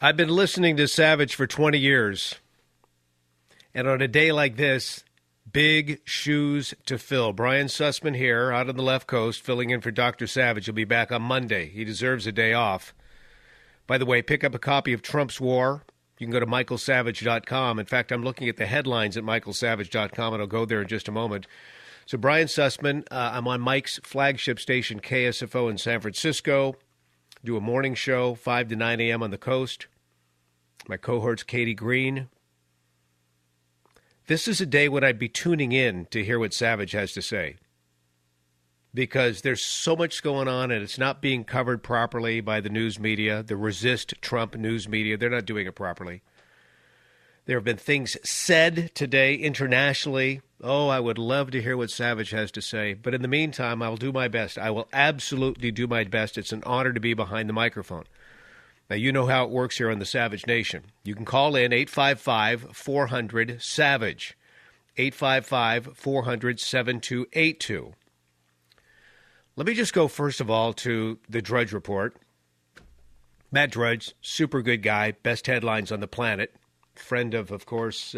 I've been listening to Savage for 20 years. And on a day like this, big shoes to fill. Brian Sussman here, out on the left coast, filling in for Dr. Savage. He'll be back on Monday. He deserves a day off. By the way, pick up a copy of Trump's War. You can go to michaelsavage.com. In fact, I'm looking at the headlines at michaelsavage.com, and I'll go there in just a moment. So Brian Sussman, I'm on Mike's flagship station, KSFO in San Francisco. Do a morning show, 5 to 9 a.m. on the coast. My cohort's Katie Green. This is a day when I'd be tuning in to hear what Savage has to say. Because there's so much going on, and it's not being covered properly by the news media, the resist Trump news media. They're not doing it properly. There have been things said today internationally. Oh, I would love to hear what Savage has to say. But in the meantime, I'll do my best. I will absolutely do my best. It's an honor to be behind the microphone. Now, you know how it works here on the Savage Nation. You can call in 855-400-SAVAGE, 855-400-7282. Let me just go, first of all, to the Drudge Report. Matt Drudge, super good guy, best headlines on the planet. Friend of course,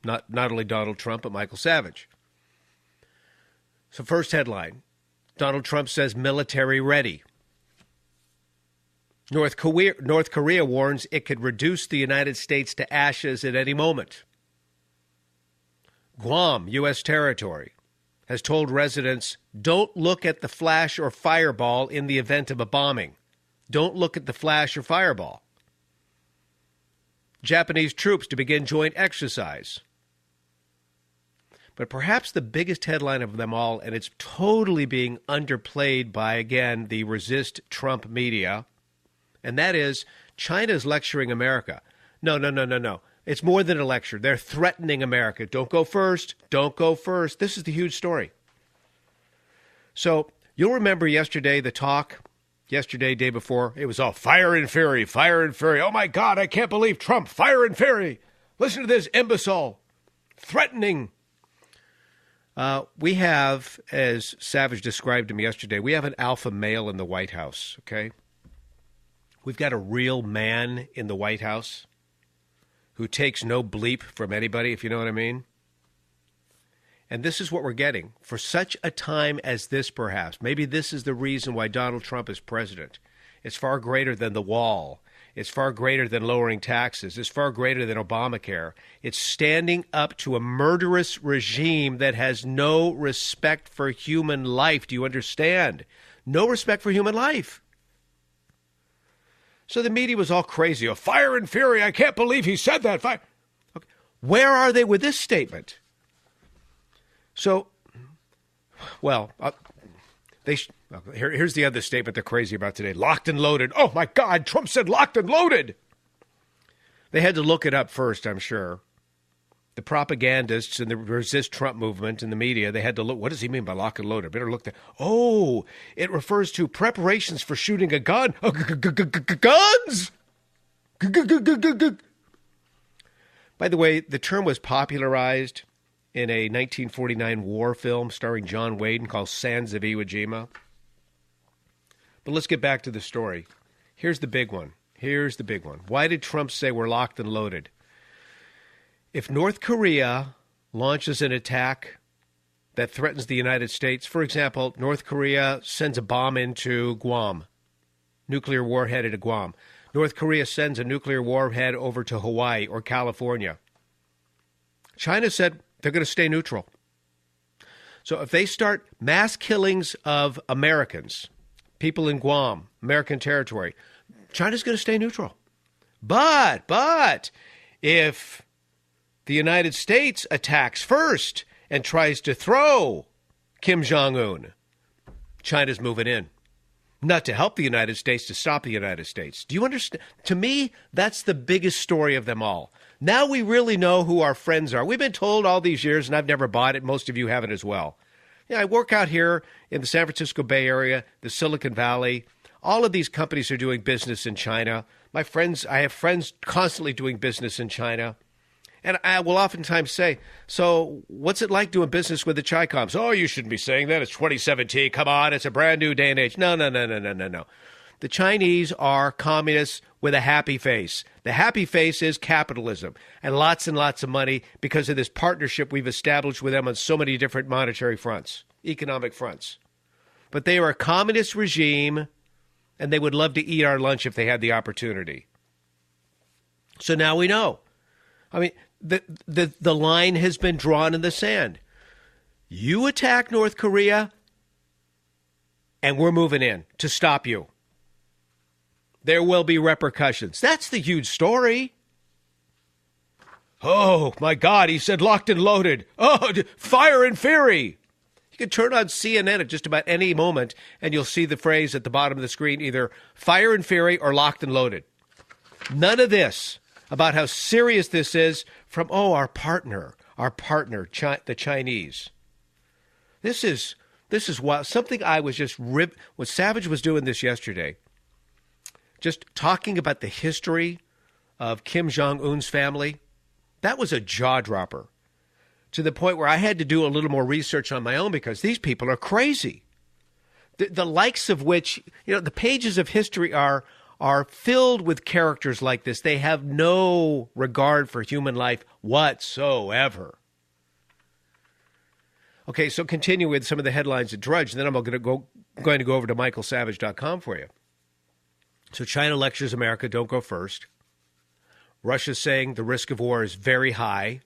not only Donald Trump, but Michael Savage. So first headline, Donald Trump says military ready. North Korea warns it could reduce the United States to ashes at any moment. Guam, U.S. territory, has told residents, don't look at the flash or fireball in the event of a bombing. Don't look at the flash or fireball. Japanese troops to begin joint exercise. But perhaps the biggest headline of them all, and it's totally being underplayed by, again, the resist Trump media, and that is China's lecturing America. No. It's more than a lecture. They're threatening America. Don't go first. Don't go first. This is the huge story. So you'll remember yesterday, the talk. Yesterday, day before, it was all fire and fury, fire and fury. Oh, my God, I can't believe Trump, fire and fury. Listen to this imbecile, threatening. We have, as Savage described him yesterday, we have an alpha male in the White House, okay? We've got a real man in the White House who takes no bleep from anybody, if you know what I mean. And this is what we're getting. For such a time as this, perhaps, maybe this is the reason why Donald Trump is president. It's far greater than the wall. It's far greater than lowering taxes. It's far greater than Obamacare. It's standing up to a murderous regime that has no respect for human life. Do you understand? No respect for human life. So the media was all crazy. Oh, fire and fury. I can't believe he said that. Fire. Okay. Where are they with this statement? So, well, here's the other statement they're crazy about today. Locked and loaded. Oh, my God, Trump said locked and loaded. They had to look it up first, I'm sure. The propagandists and the resist Trump movement and the media, they had to look. What does he mean by lock and loaded? Better look there. Oh, it refers to preparations for shooting a gun. Guns! By the way, the term was popularized in a 1949 war film starring John Wayne called Sands of Iwo Jima. But let's get back to the story. Here's the big one. Why did Trump say we're locked and loaded? If North Korea launches an attack that threatens the United States, for example, North Korea sends a bomb into Guam, nuclear warhead into Guam. North Korea sends a nuclear warhead over to Hawaii or California. China said they're going to stay neutral. So if they start mass killings of Americans, people in Guam, American territory, China's going to stay neutral. But if the United States attacks first and tries to throw Kim Jong-un, China's moving in. Not to help the United States, to stop the United States. Do you understand? To me, that's the biggest story of them all. Now we really know who our friends are. We've been told all these years, and I've never bought it. Most of you haven't as well. Yeah, I work out here in the San Francisco Bay Area, the Silicon Valley. All of these companies are doing business in China. I have friends constantly doing business in China. And I will oftentimes say, so what's it like doing business with the Chi-Coms? Oh, you shouldn't be saying that. It's 2017. Come on, it's a brand new day and age. No. The Chinese are communists with a happy face. The happy face is capitalism and lots of money because of this partnership we've established with them on so many different monetary fronts, economic fronts. But they are a communist regime, and they would love to eat our lunch if they had the opportunity. So now we know. I mean, the line has been drawn in the sand. You attack North Korea, and we're moving in to stop you. There will be repercussions. That's the huge story. Oh, my God, he said locked and loaded. Oh, fire and fury. You can turn on CNN at just about any moment, and you'll see the phrase at the bottom of the screen, either fire and fury or locked and loaded. None of this about how serious this is from, our partner, the Chinese. This is wild. Something I was just what Savage was doing this yesterday, just talking about the history of Kim Jong-un's family. That was a jaw-dropper to the point where I had to do a little more research on my own because these people are crazy. The likes of which, the pages of history are filled with characters like this. They have no regard for human life whatsoever. Okay, so continue with some of the headlines at Drudge, and then I'm going to go over to michaelsavage.com for you. So China lectures America, don't go first. Russia's saying the risk of war is very high.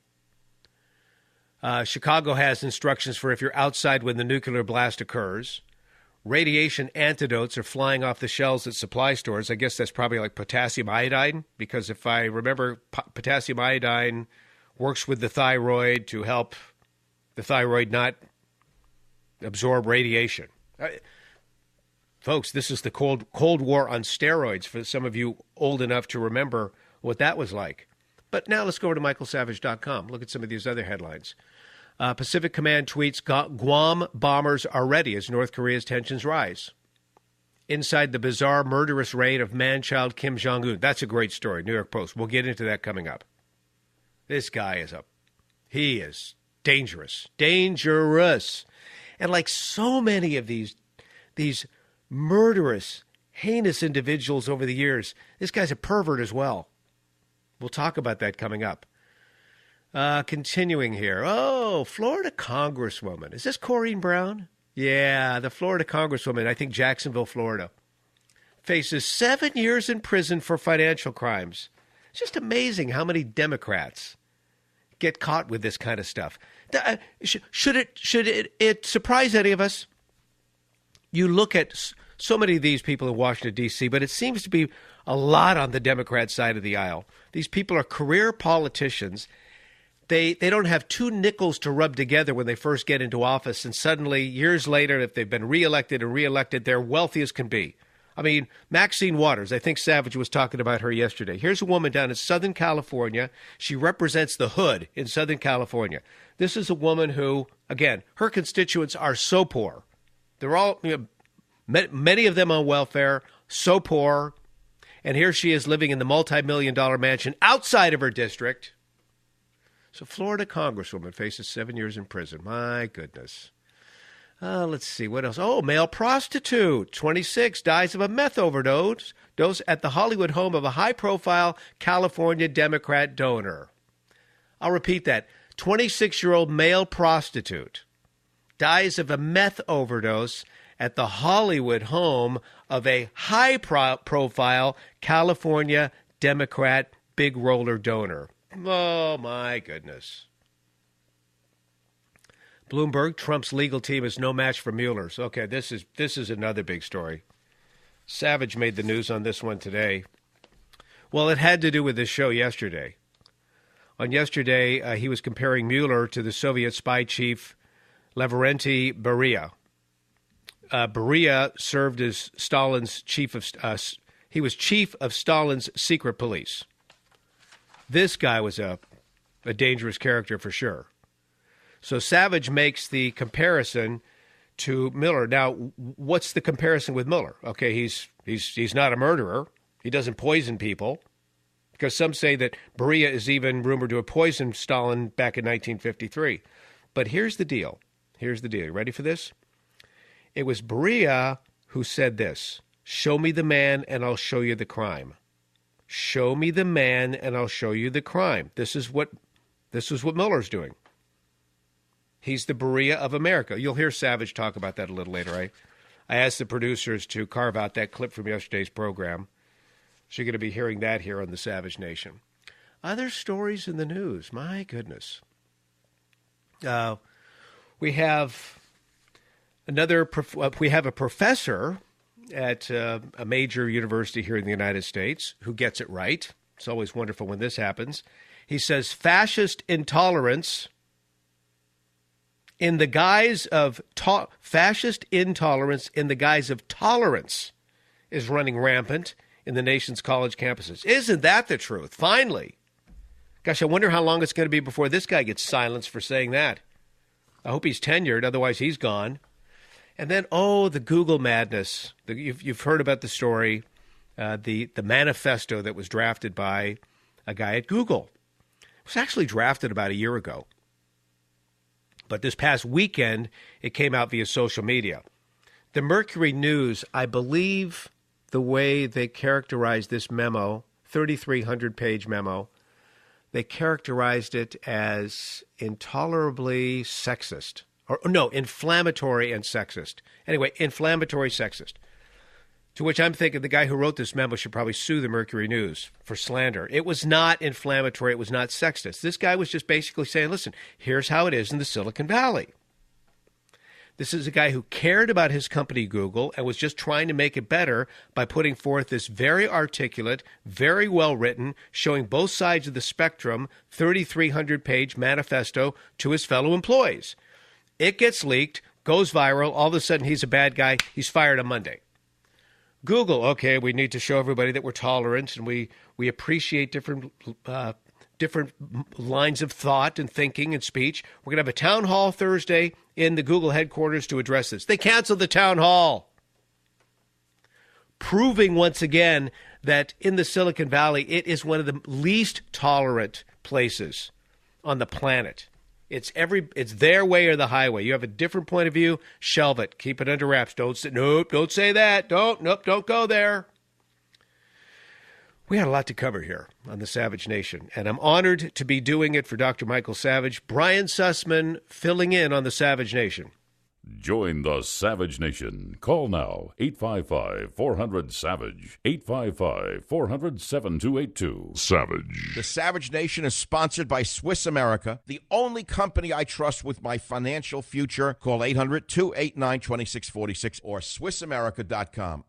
Chicago has instructions for if you're outside when the nuclear blast occurs. Radiation antidotes are flying off the shelves at supply stores. I guess that's probably like potassium iodine, because if I remember, potassium iodine works with the thyroid to help the thyroid not absorb radiation. Folks, this is the Cold War on steroids for some of you old enough to remember what that was like. But now let's go over to michaelsavage.com. Look at some of these other headlines. Pacific Command tweets, Guam bombers are ready as North Korea's tensions rise. Inside the bizarre, murderous reign of man-child Kim Jong-un. That's a great story, New York Post. We'll get into that coming up. This guy he is dangerous. Dangerous. And like so many of these murderous, heinous individuals over the years, this guy's a pervert as well. We'll talk about that coming up. Continuing here. Oh, Florida Congresswoman. Is this Corrine Brown? Yeah, the Florida Congresswoman, I think Jacksonville, Florida, faces 7 years in prison for financial crimes. It's just amazing how many Democrats get caught with this kind of stuff. Should it surprise any of us? You look at so many of these people in Washington, D.C., but it seems to be a lot on the Democrat side of the aisle. These people are career politicians. They don't have two nickels to rub together when they first get into office, and suddenly, years later, if they've been reelected, they're wealthy as can be. I mean, Maxine Waters, I think Savage was talking about her yesterday. Here's a woman down in Southern California. She represents the hood in Southern California. This is a woman who, again, her constituents are so poor. They're all, many of them on welfare, so poor. And here she is living in the multi-million-dollar mansion outside of her district. So Florida Congresswoman faces 7 years in prison. My goodness. Let's see, what else? Oh, male prostitute, 26, dies of a meth overdose at the Hollywood home of a high-profile California Democrat donor. I'll repeat that. 26-year-old male prostitute dies of a meth overdose at the Hollywood home of a high-profile California Democrat big roller donor. Oh, my goodness. Bloomberg, Trump's legal team is no match for Mueller's. Okay, this is another big story. Savage made the news on this one today. Well, it had to do with this show yesterday. On yesterday, he was comparing Mueller to the Soviet spy chief Lavrentiy Beria. Beria served as Stalin's he was chief of Stalin's secret police. This guy was a dangerous character for sure. So Savage makes the comparison to Mueller. Now, what's the comparison with Mueller? Okay, he's not a murderer. He doesn't poison people. Because some say that Beria is even rumored to have poisoned Stalin back in 1953. But here's the deal. You ready for this? It was Beria who said this: "Show me the man and I'll show you the crime." Show me the man and I'll show you the crime. This is what Mueller's doing. He's the Berea of America. You'll hear Savage talk about that a little later. I asked the producers to carve out that clip from yesterday's program. So you're going to be hearing that here on the Savage Nation. Other stories in the news. My goodness. We have a professor at a major university here in the United States who gets it right. It's always wonderful when this happens. He says fascist intolerance in the guise of fascist intolerance in the guise of tolerance is running rampant in the nation's college campuses. Isn't that the truth? Finally. Gosh, I wonder how long it's going to be before this guy gets silenced for saying that. I hope he's tenured, otherwise he's gone. And then, the Google madness. You've heard about the story, the manifesto that was drafted by a guy at Google. It was actually drafted about a year ago. But this past weekend, it came out via social media. The Mercury News, I believe the way they characterized this memo, 3,300-page memo, they characterized it as intolerably sexist. Inflammatory and sexist. Anyway, inflammatory sexist. To which I'm thinking the guy who wrote this memo should probably sue the Mercury News for slander. It was not inflammatory. It was not sexist. This guy was just basically saying, listen, here's how it is in the Silicon Valley. This is a guy who cared about his company, Google, and was just trying to make it better by putting forth this very articulate, very well-written, showing both sides of the spectrum, 3,300-page manifesto to his fellow employees. It gets leaked, goes viral. All of a sudden, he's a bad guy. He's fired on Monday. Google, okay, we need to show everybody that we're tolerant and we appreciate different lines of thought and thinking and speech. We're going to have a town hall Thursday in the Google headquarters to address this. They canceled the town hall, proving once again that in the Silicon Valley, it is one of the least tolerant places on the planet. It's their way or the highway. You have a different point of view, shelve it. Keep it under wraps. Don't say that. Don't go there. We had a lot to cover here on the Savage Nation, and I'm honored to be doing it for Dr. Michael Savage. Brian Sussman filling in on the Savage Nation. Join the Savage Nation. Call now, 855-400-SAVAGE, 855-400-7282. Savage. The Savage Nation is sponsored by Swiss America, the only company I trust with my financial future. Call 800-289-2646 or SwissAmerica.com.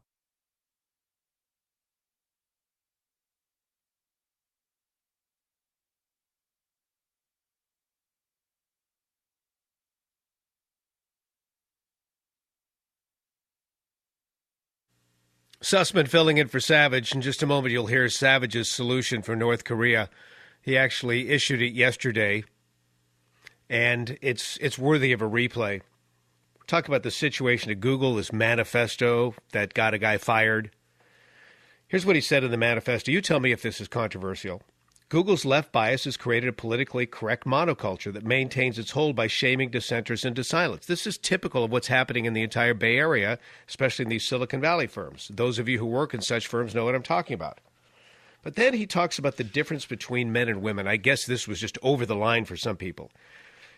Sussman filling in for Savage. In just a moment, you'll hear Savage's solution for North Korea. He actually issued it yesterday, and it's worthy of a replay. Talk about the situation at Google, this manifesto that got a guy fired. Here's what he said in the manifesto. You tell me if this is controversial. Google's left bias has created a politically correct monoculture that maintains its hold by shaming dissenters into silence. This is typical of what's happening in the entire Bay Area, especially in these Silicon Valley firms. Those of you who work in such firms know what I'm talking about. But then he talks about the difference between men and women. I guess this was just over the line for some people.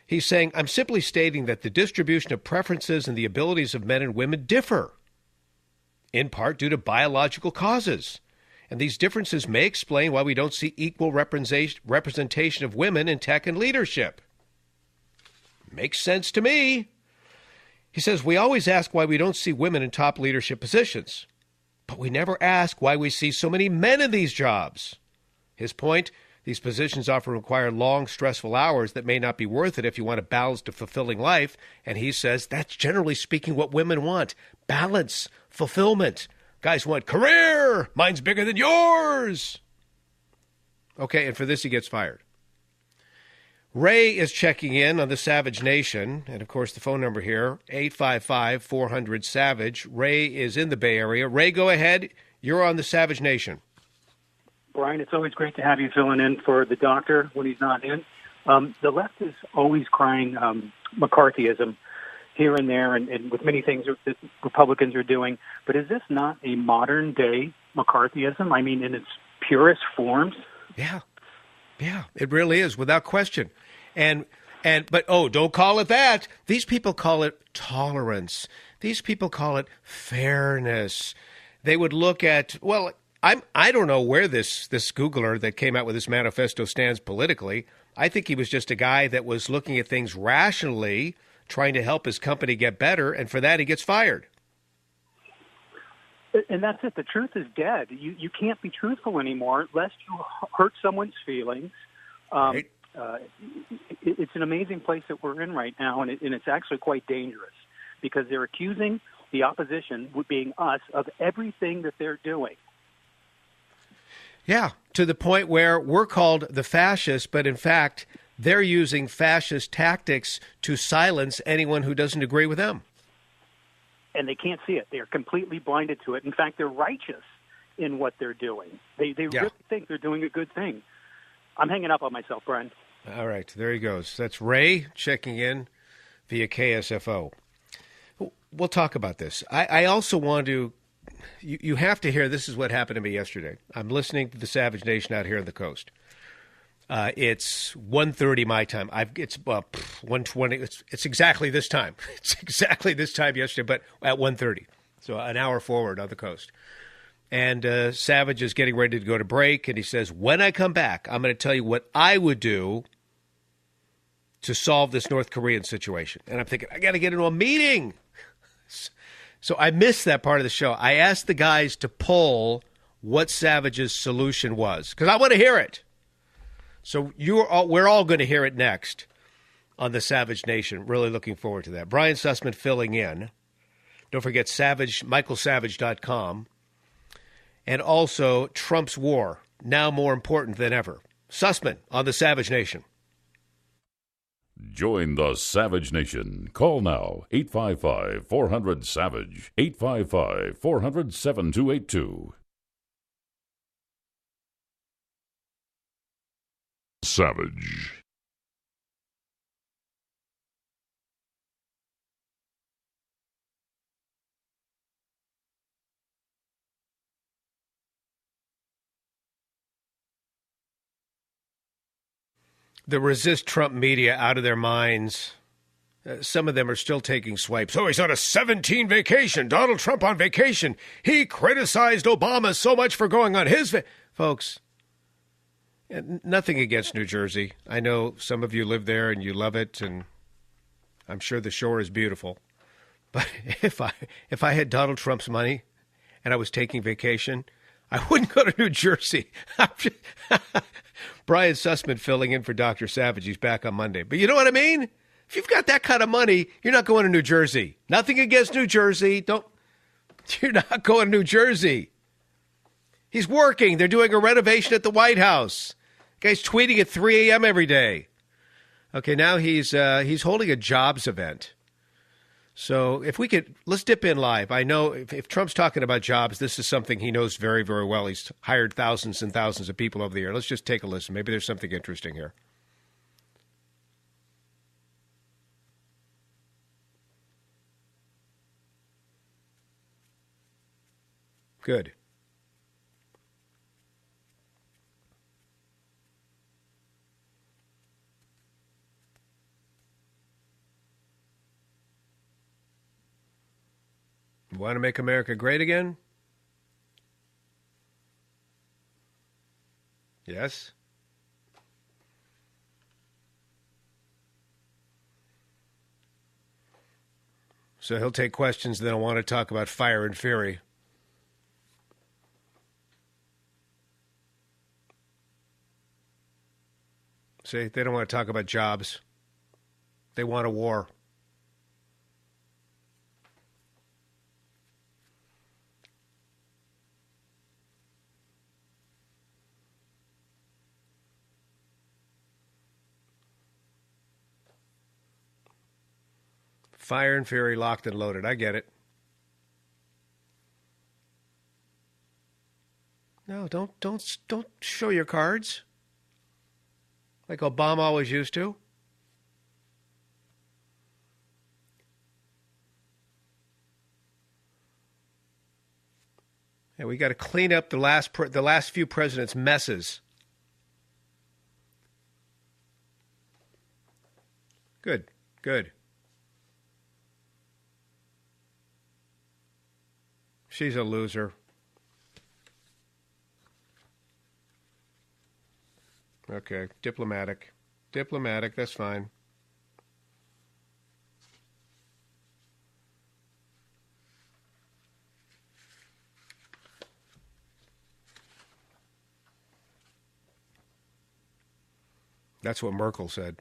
He's saying, I'm simply stating that the distribution of preferences and the abilities of men and women differ, in part due to biological causes. And these differences may explain why we don't see equal representation of women in tech and leadership. Makes sense to me. He says, we always ask why we don't see women in top leadership positions, but we never ask why we see so many men in these jobs. His point, these positions often require long, stressful hours that may not be worth it if you want a balanced and fulfilling life. And he says that's generally speaking what women want. Balance, fulfillment. Guys want career. Mine's bigger than yours. Okay, and for this he gets fired. Ray is checking in on the Savage Nation. And, of course, the phone number here, 855-400-SAVAGE. Ray is in the Bay Area. Ray, go ahead. You're on the Savage Nation. Brian, it's always great to have you filling in for the doctor when he's not in. The left is always crying McCarthyism here and there and with many things that Republicans are doing. But is this not a modern-day McCarthyism? I mean, in its purest forms. Yeah, it really is, without question. But don't call it that. These people call it tolerance. These people call it fairness. They would look at, well, I don't know where this Googler that came out with this manifesto stands politically. I think he was just a guy that was looking at things rationally, trying to help his company get better, and for that he gets fired. And that's it. The truth is dead. You can't be truthful anymore lest you hurt someone's feelings. Right. It's an amazing place that we're in right now, and it's actually quite dangerous because they're accusing the opposition, being us, of everything that they're doing. Yeah, to the point where we're called the fascists, but in fact, they're using fascist tactics to silence anyone who doesn't agree with them. And they can't see it. They're completely blinded to it. In fact, they're righteous in what they're doing. They really think they're doing a good thing. I'm hanging up on myself, Brian. All right, there he goes. That's Ray checking in via KSFO. We'll talk about this. I also want to, you have to hear, this is what happened to me yesterday. I'm listening to the Savage Nation out here on the coast. It's 1:30 my time. It's 1:20. It's exactly this time. It's exactly this time yesterday, but at 1:30. So an hour forward on the coast. And Savage is getting ready to go to break, and he says, when I come back, I'm going to tell you what I would do to solve this North Korean situation. And I'm thinking, I got to get into a meeting. So I missed that part of the show. I asked the guys to poll what Savage's solution was, because I want to hear it. So we're all going to hear it next on the Savage Nation. Really looking forward to that. Brian Sussman filling in. Don't forget michaelsavage.com. And also Trump's war, now more important than ever. Sussman on the Savage Nation. Join the Savage Nation. Call now, 855-400-SAVAGE, 855-400-7282. Savage. The resist Trump media out of their minds. Some of them are still taking swipes. Oh, he's on a 17 vacation. Donald Trump on vacation. He criticized Obama so much for going on his Folks, nothing against New Jersey. I know some of you live there and you love it, and I'm sure the shore is beautiful. But if I had Donald Trump's money and I was taking vacation, I wouldn't go to New Jersey. Brian Sussman filling in for Dr. Savage. He's back on Monday. But you know what I mean? If you've got that kind of money, you're not going to New Jersey. Nothing against New Jersey. You're not going to New Jersey. He's working. They're doing a renovation at the White House. Guy's tweeting at 3 a.m. every day. Okay, now he's holding a jobs event. So if we could, let's dip in live. I know if Trump's talking about jobs, this is something he knows very, very well. He's hired thousands and thousands of people over the year. Let's just take a listen. Maybe there's something interesting here. Good. Want to make America great again? Yes. So he'll take questions, then he'll want to talk about fire and fury. See, they don't want to talk about jobs. They want a war. Fire and fury, locked and loaded. I get it. No, don't show your cards like Obama always used to. Yeah, We got to clean up the last few presidents' messes. Good. She's a loser. Okay, diplomatic, that's fine. That's what Merkel said.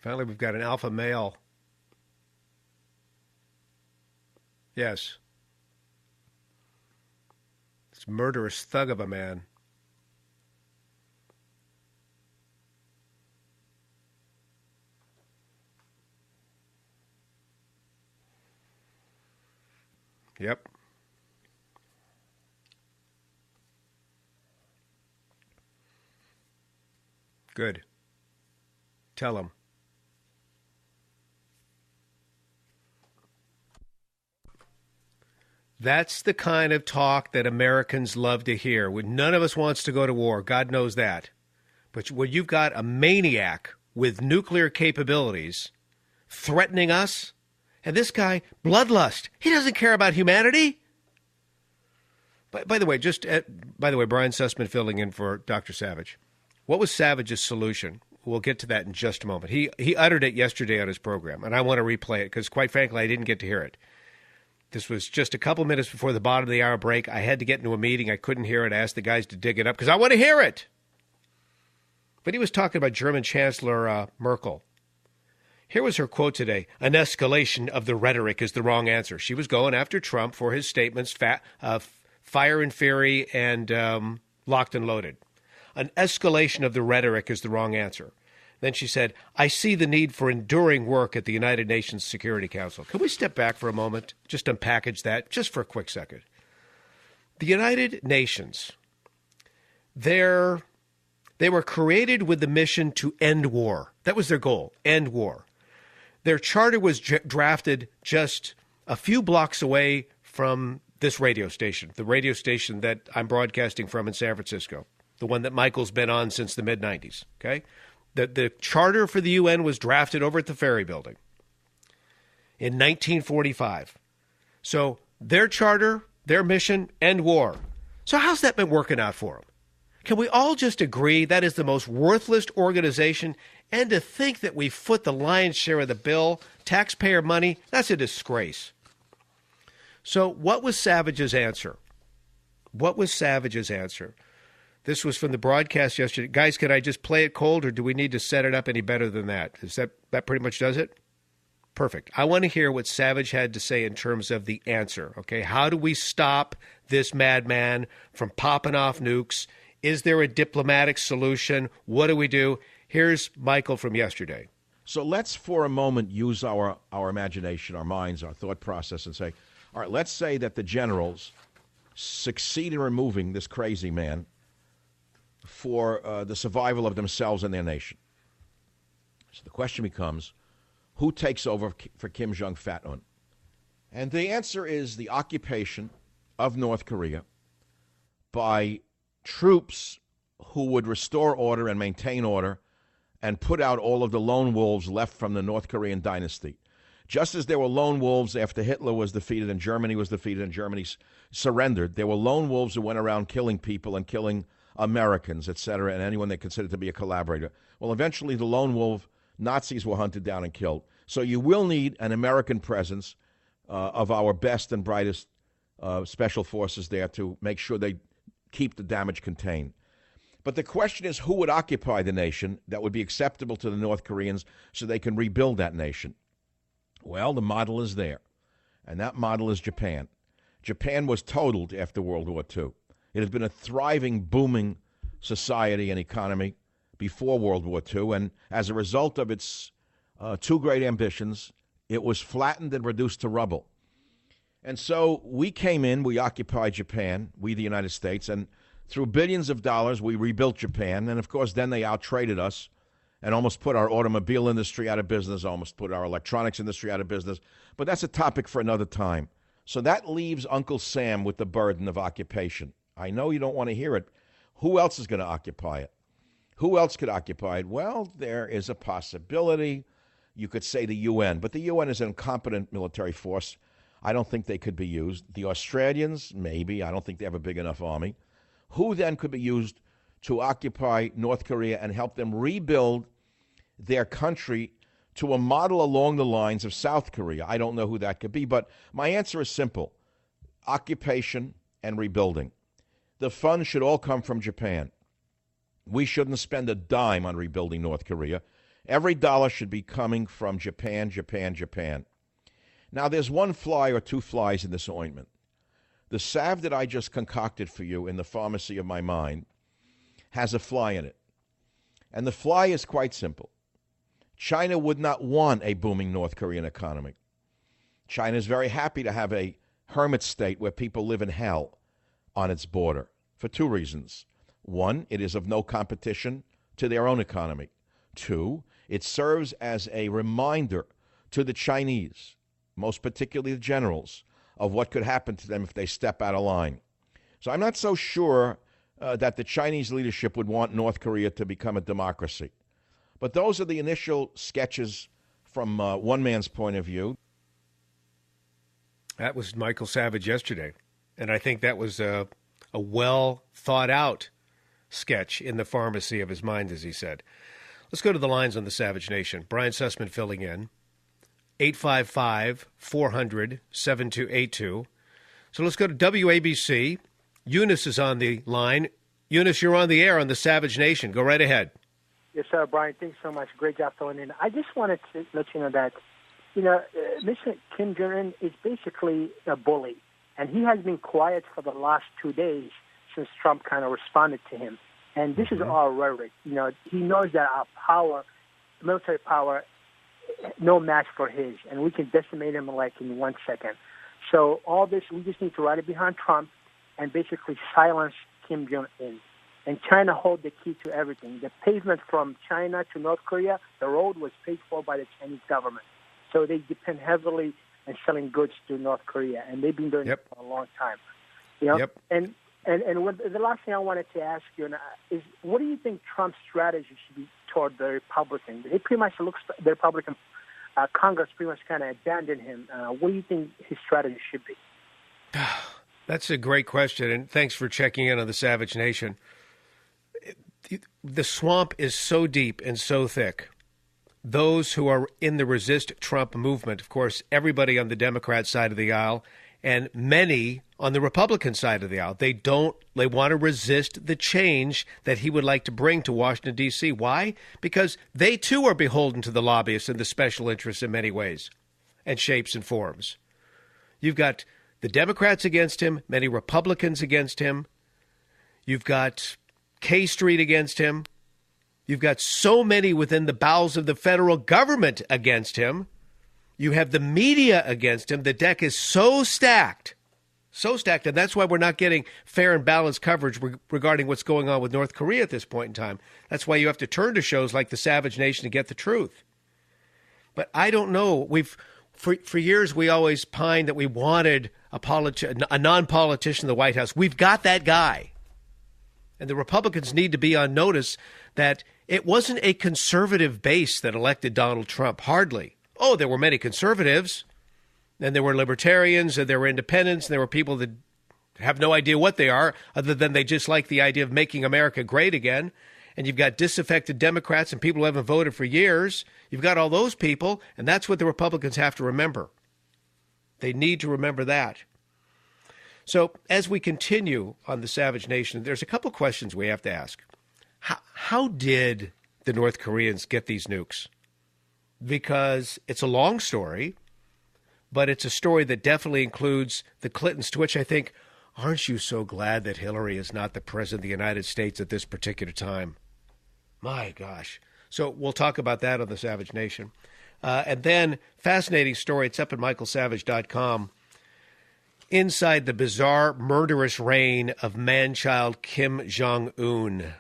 Finally, we've got an alpha male. Yes. This murderous thug of a man. Yep. Good. Tell him. That's the kind of talk that Americans love to hear. None of us wants to go to war. God knows that. But when you've got a maniac with nuclear capabilities threatening us, and this guy, bloodlust, he doesn't care about humanity. By the way, Brian Sussman filling in for Dr. Savage. What was Savage's solution? We'll get to that in just a moment. He uttered it yesterday on his program, and I want to replay it because, quite frankly, I didn't get to hear it. This was just a couple minutes before the bottom of the hour break. I had to get into a meeting. I couldn't hear it. I asked the guys to dig it up because I want to hear it. But he was talking about German Chancellor Merkel. Here was her quote today. An escalation of the rhetoric is the wrong answer. She was going after Trump for his statements, fire and fury and locked and loaded. An escalation of the rhetoric is the wrong answer. Then she said, I see the need for enduring work at the United Nations Security Council. Can we step back for a moment? Just unpackage that just for a quick second. The United Nations, they were created with the mission to end war. That was their goal, end war. Their charter was drafted just a few blocks away from this radio station, the radio station that I'm broadcasting from in San Francisco, the one that Michael's been on since the mid-'90s, okay? The charter for the UN was drafted over at the Ferry Building in 1945. So their charter, their mission, end war. So how's that been working out for them? Can we all just agree that is the most worthless organization? And to think that we foot the lion's share of the bill, taxpayer money, that's a disgrace. So what was Savage's answer? This was from the broadcast yesterday. Guys, can I just play it cold, or do we need to set it up any better than that? That pretty much does it? Perfect. I want to hear what Savage had to say in terms of the answer, okay? How do we stop this madman from popping off nukes? Is there a diplomatic solution? What do we do? Here's Michael from yesterday. So let's for a moment use our imagination, our minds, our thought process and say, all right, let's say that the generals succeed in removing this crazy man for the survival of themselves and their nation. So the question becomes, who takes over for Kim Jong-un? And the answer is the occupation of North Korea by troops who would restore order and maintain order and put out all of the lone wolves left from the North Korean dynasty. Just as there were lone wolves after Hitler was defeated and Germany was defeated and Germany surrendered, there were lone wolves who went around killing people and killing Americans, etc., and anyone they considered to be a collaborator. Well, eventually the lone wolf Nazis were hunted down and killed. So you will need an American presence of our best and brightest special forces there to make sure they keep the damage contained. But the question is, who would occupy the nation that would be acceptable to the North Koreans so they can rebuild that nation? Well, the model is there, and that model is Japan. Japan was totaled after World War II. It had been a thriving, booming society and economy before World War II, and as a result of its two great ambitions, it was flattened and reduced to rubble. And so we came in, we occupied Japan, we the United States, and through billions of dollars, we rebuilt Japan. And of course, then they outtraded us and almost put our automobile industry out of business, almost put our electronics industry out of business. But that's a topic for another time. So that leaves Uncle Sam with the burden of occupation. I know you don't want to hear it. Who else is going to occupy it? Who else could occupy it? Well, there is a possibility. You could say the UN, but the UN is an incompetent military force. I don't think they could be used. The Australians, maybe. I don't think they have a big enough army. Who then could be used to occupy North Korea and help them rebuild their country to a model along the lines of South Korea? I don't know who that could be, but my answer is simple. Occupation and rebuilding. The funds should all come from Japan. We shouldn't spend a dime on rebuilding North Korea. Every dollar should be coming from Japan, Japan, Japan. Now, there's one fly or two flies in this ointment. The salve that I just concocted for you in the pharmacy of my mind has a fly in it. And the fly is quite simple. China would not want a booming North Korean economy. China is very happy to have a hermit state where people live in hell on its border for two reasons. One, it is of no competition to their own economy. Two, it serves as a reminder to the Chinese, most particularly the generals, of what could happen to them if they step out of line. So I'm not so sure that the Chinese leadership would want North Korea to become a democracy. But those are the initial sketches from one man's point of view. That was Michael Savage yesterday. And I think that was a well thought out sketch in the pharmacy of his mind, as he said. Let's go to the lines on the Savage Nation. Brian Sussman filling in. 855-400-7282. So let's go to WABC. Eunice is on the line. Eunice, you're on the air on the Savage Nation. Go right ahead. Yes, sir, Brian. Thanks so much. Great job filling in. I just wanted to let you know that, Mr. Kim Jong-un is basically a bully, and he has been quiet for the last 2 days since Trump kind of responded to him. And this is all rhetoric. He knows that our power, military power, no match for his, and we can decimate him like in 1 second. So all this, we just need to ride it behind Trump and basically silence Kim Jong-un. And China hold the key to everything. The pavement from China to North Korea, the road was paid for by the Chinese government. So they depend heavily on selling goods to North Korea, and they've been doing it for a long time. And the last thing I wanted to ask you is, what do you think Trump's strategy should be toward the Republicans? It pretty much looks the Republican Congress pretty much kind of abandoned him. What do you think his strategy should be? That's a great question, and thanks for checking in on the Savage Nation. The swamp is so deep and so thick. Those who are in the resist Trump movement, of course, everybody on the Democrat side of the aisle, and many on the Republican side of the aisle, they want to resist the change that he would like to bring to Washington, D.C. Why? Because they, too, are beholden to the lobbyists and the special interests in many ways and shapes and forms. You've got the Democrats against him, many Republicans against him. You've got K Street against him. You've got so many within the bowels of the federal government against him. You have the media against him. The deck is so stacked, and that's why we're not getting fair and balanced coverage regarding what's going on with North Korea at this point in time. That's why you have to turn to shows like The Savage Nation to get the truth. But I don't know. For years, we always pined that we wanted a non-politician in the White House. We've got that guy. And the Republicans need to be on notice that it wasn't a conservative base that elected Donald Trump. Hardly. Oh, there were many conservatives, and there were libertarians, and there were independents, and there were people that have no idea what they are, other than they just like the idea of making America great again. And you've got disaffected Democrats and people who haven't voted for years. You've got all those people, and that's what the Republicans have to remember. They need to remember that. So as we continue on the Savage Nation, there's a couple questions we have to ask. How did the North Koreans get these nukes? Because it's a long story, but it's a story that definitely includes the Clintons, to which I think, aren't you so glad that Hillary is not the president of the United States at this particular time? My gosh. So we'll talk about that on the Savage Nation. And then, fascinating story. It's up at michaelsavage.com. inside the bizarre, murderous reign of man-child Kim Jong-un.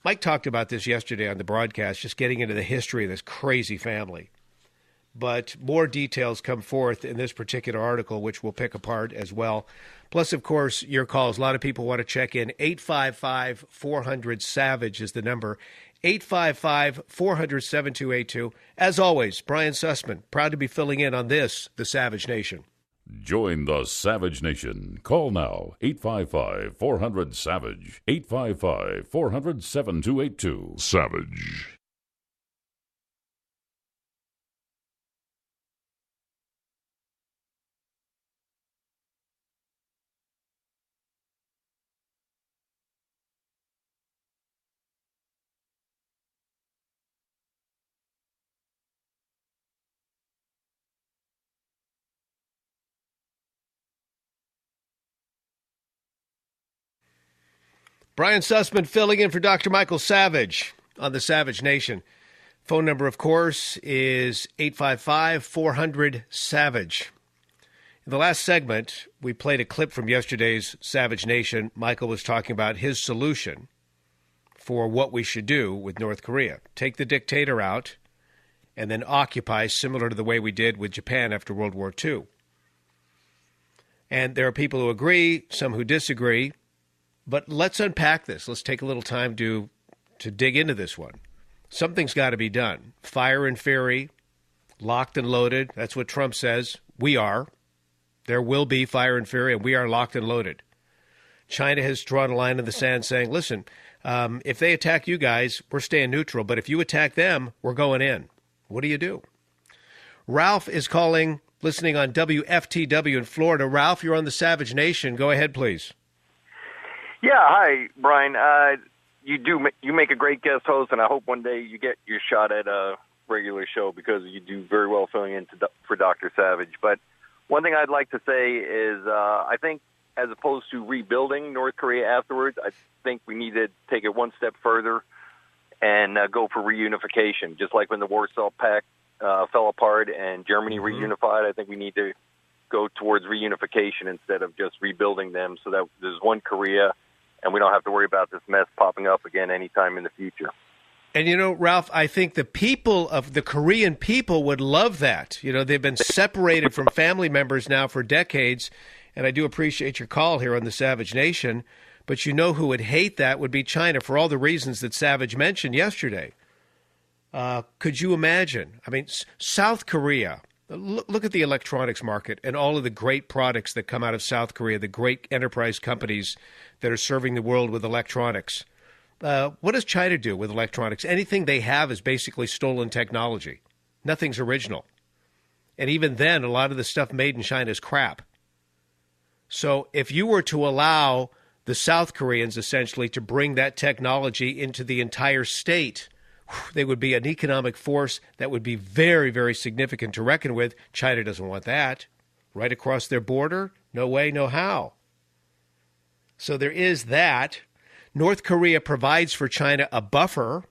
Mike talked about this yesterday on the broadcast, just getting into the history of this crazy family. But more details come forth in this particular article, which we'll pick apart as well. Plus, of course, your calls. A lot of people want to check in. 855-400-SAVAGE is the number. 855-400-7282. As always, Brian Sussman, proud to be filling in on this, The Savage Nation. Join the Savage Nation. Call now, 855-400-SAVAGE, 855-400-7282. Savage. Brian Sussman filling in for Dr. Michael Savage on the Savage Nation. Phone number, of course, is 855-400-SAVAGE. In the last segment, we played a clip from yesterday's Savage Nation. Michael was talking about his solution for what we should do with North Korea. Take the dictator out and then occupy, similar to the way we did with Japan after World War II. And there are people who agree, some who disagree. But let's unpack this. Let's take a little time to dig into this one. Something's got to be done. Fire and fury, locked and loaded. That's what Trump says. We are. There will be fire and fury, and we are locked and loaded. China has drawn a line in the sand saying, listen, if they attack you guys, we're staying neutral. But if you attack them, we're going in. What do you do? Ralph is calling, listening on WFTW in Florida. Ralph, you're on the Savage Nation. Go ahead, please. Yeah, hi, Brian. You make a great guest host, and I hope one day you get your shot at a regular show because you do very well filling in for Dr. Savage. But one thing I'd like to say is I think as opposed to rebuilding North Korea afterwards, I think we need to take it one step further and go for reunification. Just like when the Warsaw Pact fell apart and Germany reunified, I think we need to go towards reunification instead of just rebuilding them so that there's one Korea and we don't have to worry about this mess popping up again anytime in the future. And, you know, Ralph, I think the people of the Korean people would love that. You know, they've been separated from family members now for decades, and I do appreciate your call here on the Savage Nation. But you know who would hate that would be China for all the reasons that Savage mentioned yesterday. Could you imagine? I mean, South Korea. Look at the electronics market and all of the great products that come out of South Korea, the great enterprise companies that are serving the world with electronics. What does China do with electronics? Anything they have is basically stolen technology. Nothing's original. And even then, a lot of the stuff made in China is crap. So if you were to allow the South Koreans essentially to bring that technology into the entire state, they would be an economic force that would be very, very significant to reckon with. China doesn't want that. Right across their border? No way, no how. So there is that. North Korea provides for China a buffer,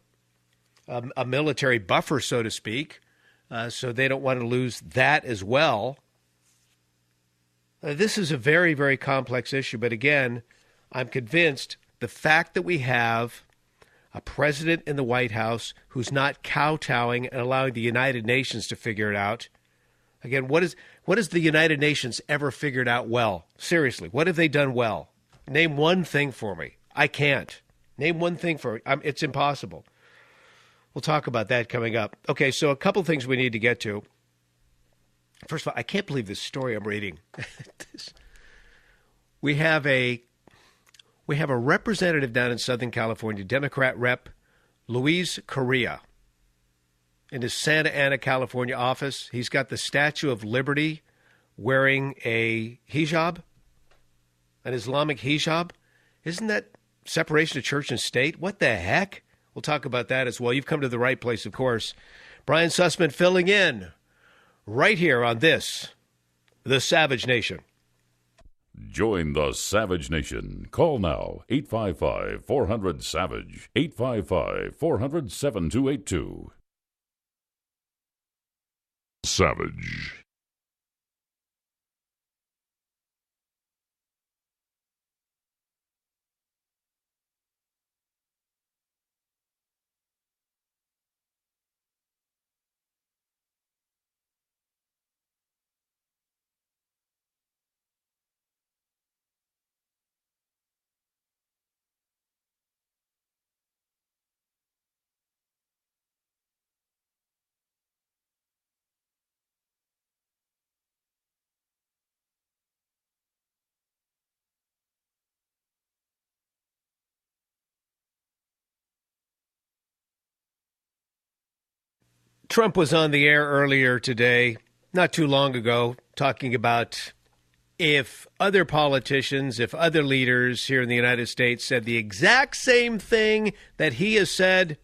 a military buffer, so to speak, so they don't want to lose that as well. This is a very, very complex issue. But again, I'm convinced the fact that we have a president in the White House who's not kowtowing and allowing the United Nations to figure it out. Again, what has the United Nations ever figured out well? Seriously, what have they done well? Name one thing for me. I can't. Name one thing for me. It's impossible. We'll talk about that coming up. Okay, so a couple things we need to get to. First of all, I can't believe this story I'm reading. We have a representative down in Southern California, Democrat Rep. Luis Correa. In his Santa Ana, California office, he's got the Statue of Liberty wearing a hijab, an Islamic hijab. Isn't that separation of church and state? What the heck? We'll talk about that as well. You've come to the right place, of course. Brian Sussman filling in right here on this, The Savage Nation. Join the Savage Nation. Call now, 855-400-SAVAGE, 855-400-7282. Savage. Trump was on the air earlier today, not too long ago, talking about if other politicians, if other leaders here in the United States said the exact same thing that he has said,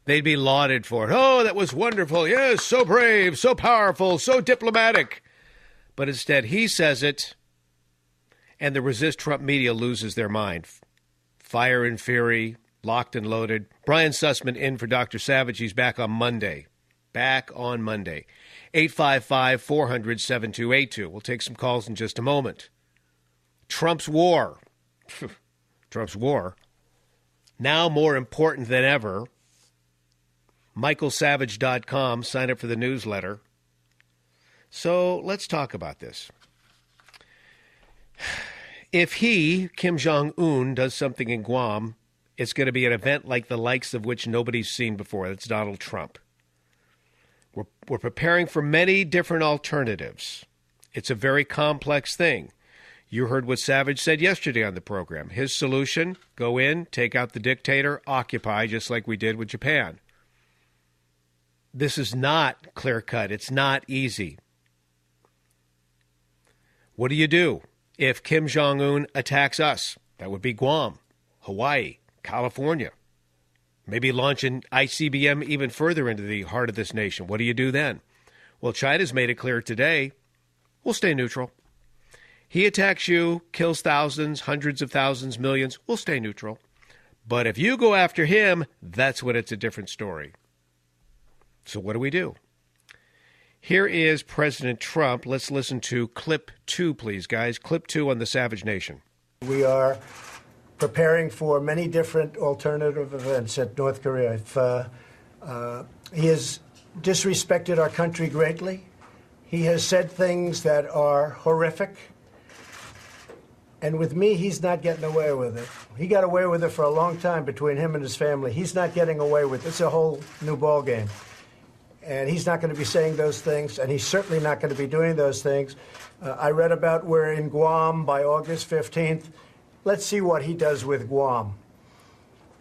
they'd be lauded for it. Oh, that was wonderful. Yes, so brave, so powerful, so diplomatic. But instead, he says it, and the resist Trump media loses their mind. Fire and fury, locked and loaded. Brian Sussman in for Dr. Savage. He's back on Monday. 855-400-7282. We'll take some calls in just a moment. Trump's war. Trump's war. Now more important than ever. MichaelSavage.com. Sign up for the newsletter. So let's talk about this. If he, Kim Jong-un, does something in Guam, it's going to be an event like the likes of which nobody's seen before. That's Donald Trump. We're preparing for many different alternatives. It's a very complex thing. You heard what Savage said yesterday on the program. His solution, go in, take out the dictator, occupy, just like we did with Japan. This is not clear-cut. It's not easy. What do you do if Kim Jong-un attacks us? That would be Guam, Hawaii, California. Maybe launch an ICBM even further into the heart of this nation. What do you do then? Well, China's made it clear today, we'll stay neutral. He attacks you, kills thousands, hundreds of thousands, millions, we'll stay neutral. But if you go after him, that's when it's a different story. So what do we do? Here is President Trump. Let's listen to clip 2, please, guys. Clip 2 on the Savage Nation. We are preparing for many different alternative events at North Korea. He has disrespected our country greatly. He has said things that are horrific. And with me, he's not getting away with it. He got away with it for a long time between him and his family. He's not getting away with it. It's a whole new ballgame. And he's not going to be saying those things, and he's certainly not going to be doing those things. I read about we're in Guam by August 15th. Let's see what he does with Guam.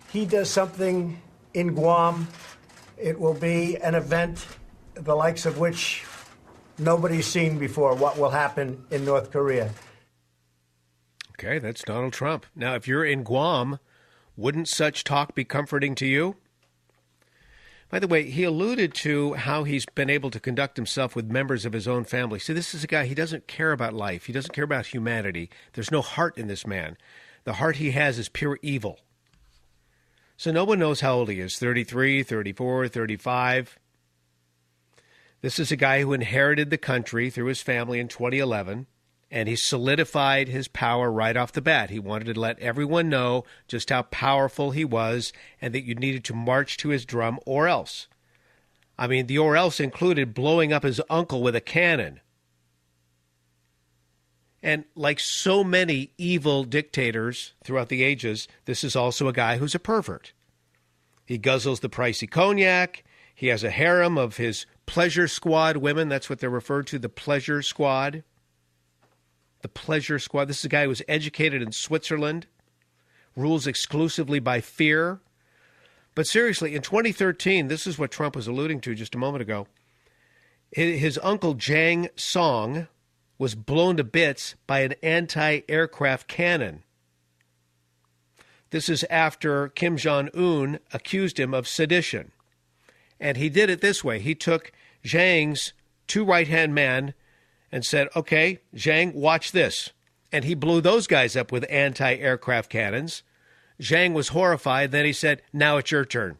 He does something in Guam, it will be an event the likes of which nobody's seen before, what will happen in North Korea. Okay, that's Donald Trump. Now, if you're in Guam, wouldn't such talk be comforting to you? By the way, he alluded to how he's been able to conduct himself with members of his own family. See, this is a guy, he doesn't care about life. He doesn't care about humanity. There's no heart in this man. The heart he has is pure evil. So no one knows how old he is, 33, 34, 35. This is a guy who inherited the country through his family in 2011, and he solidified his power right off the bat. He wanted to let everyone know just how powerful he was and that you needed to march to his drum or else. I mean, the or else included blowing up his uncle with a cannon. And like so many evil dictators throughout the ages, this is also a guy who's a pervert. He guzzles the pricey cognac. He has a harem of his pleasure squad women. That's what they're referred to, the pleasure squad. The pleasure squad. This is a guy who was educated in Switzerland, rules exclusively by fear. But seriously, in 2013, this is what Trump was alluding to just a moment ago. His uncle Jang Song was blown to bits by an anti-aircraft cannon. This is after Kim Jong-un accused him of sedition. And he did it this way. He took Zhang's 2 right-hand men and said, okay, Zhang, watch this. And he blew those guys up with anti-aircraft cannons. Zhang was horrified. Then he said, now it's your turn.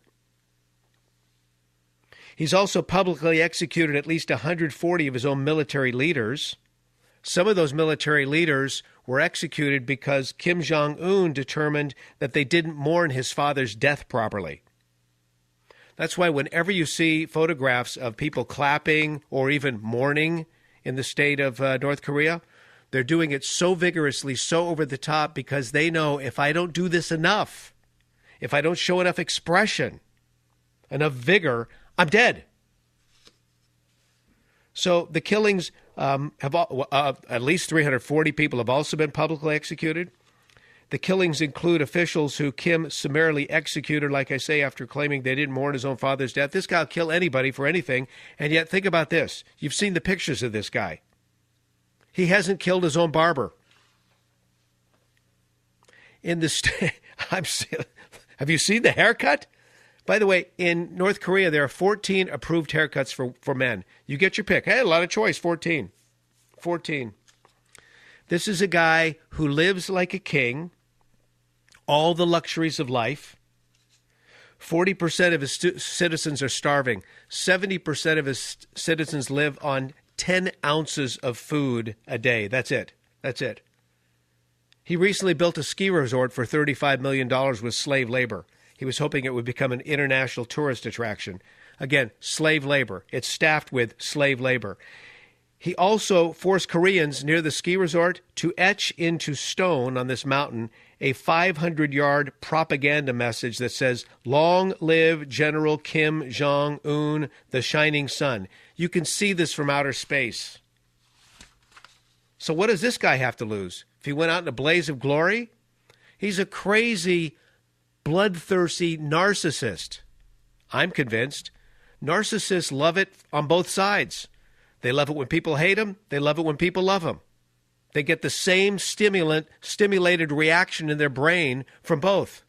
He's also publicly executed at least 140 of his own military leaders. Some of those military leaders were executed because Kim Jong-un determined that they didn't mourn his father's death properly. That's why whenever you see photographs of people clapping or even mourning in the state of North Korea, they're doing it so vigorously, so over the top, because they know if I don't do this enough, if I don't show enough expression, enough vigor, I'm dead. So the killings have at least 340 people have also been publicly executed. The killings include officials who Kim summarily executed, like I say, after claiming they didn't mourn his own father's death. This guy will kill anybody for anything. And yet, think about this. You've seen the pictures of this guy. He hasn't killed his own barber. Have you seen the haircut? By the way, in North Korea, there are 14 approved haircuts for men. You get your pick. Hey, a lot of choice, 14. 14. This is a guy who lives like a king, all the luxuries of life. 40% of his citizens are starving. 70% of his citizens live on 10 ounces of food a day. That's it. That's it. He recently built a ski resort for $35 million with slave labor. He was hoping it would become an international tourist attraction. Again, slave labor. It's staffed with slave labor. He also forced Koreans near the ski resort to etch into stone on this mountain a 500-yard propaganda message that says, "Long live General Kim Jong-un, the shining sun." You can see this from outer space. So what does this guy have to lose? If he went out in a blaze of glory? He's a crazy, bloodthirsty narcissist. I'm convinced. Narcissists love it on both sides. They love it when people hate them. They love it when people love them. They get the same stimulated reaction in their brain from both.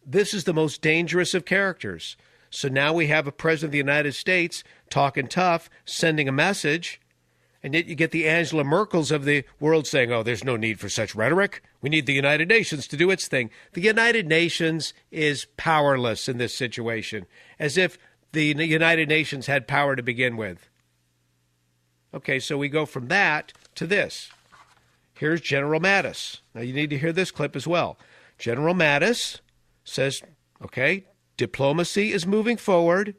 This is the most dangerous of characters. So now we have a president of the United States talking tough, sending a message, and yet you get the Angela Merkels of the world saying, oh, there's no need for such rhetoric. We need the United Nations to do its thing. The United Nations is powerless in this situation, as if the United Nations had power to begin with. Okay, so we go from that to this. Here's General Mattis. Now, you need to hear this clip as well. General Mattis says, okay, diplomacy is moving forward.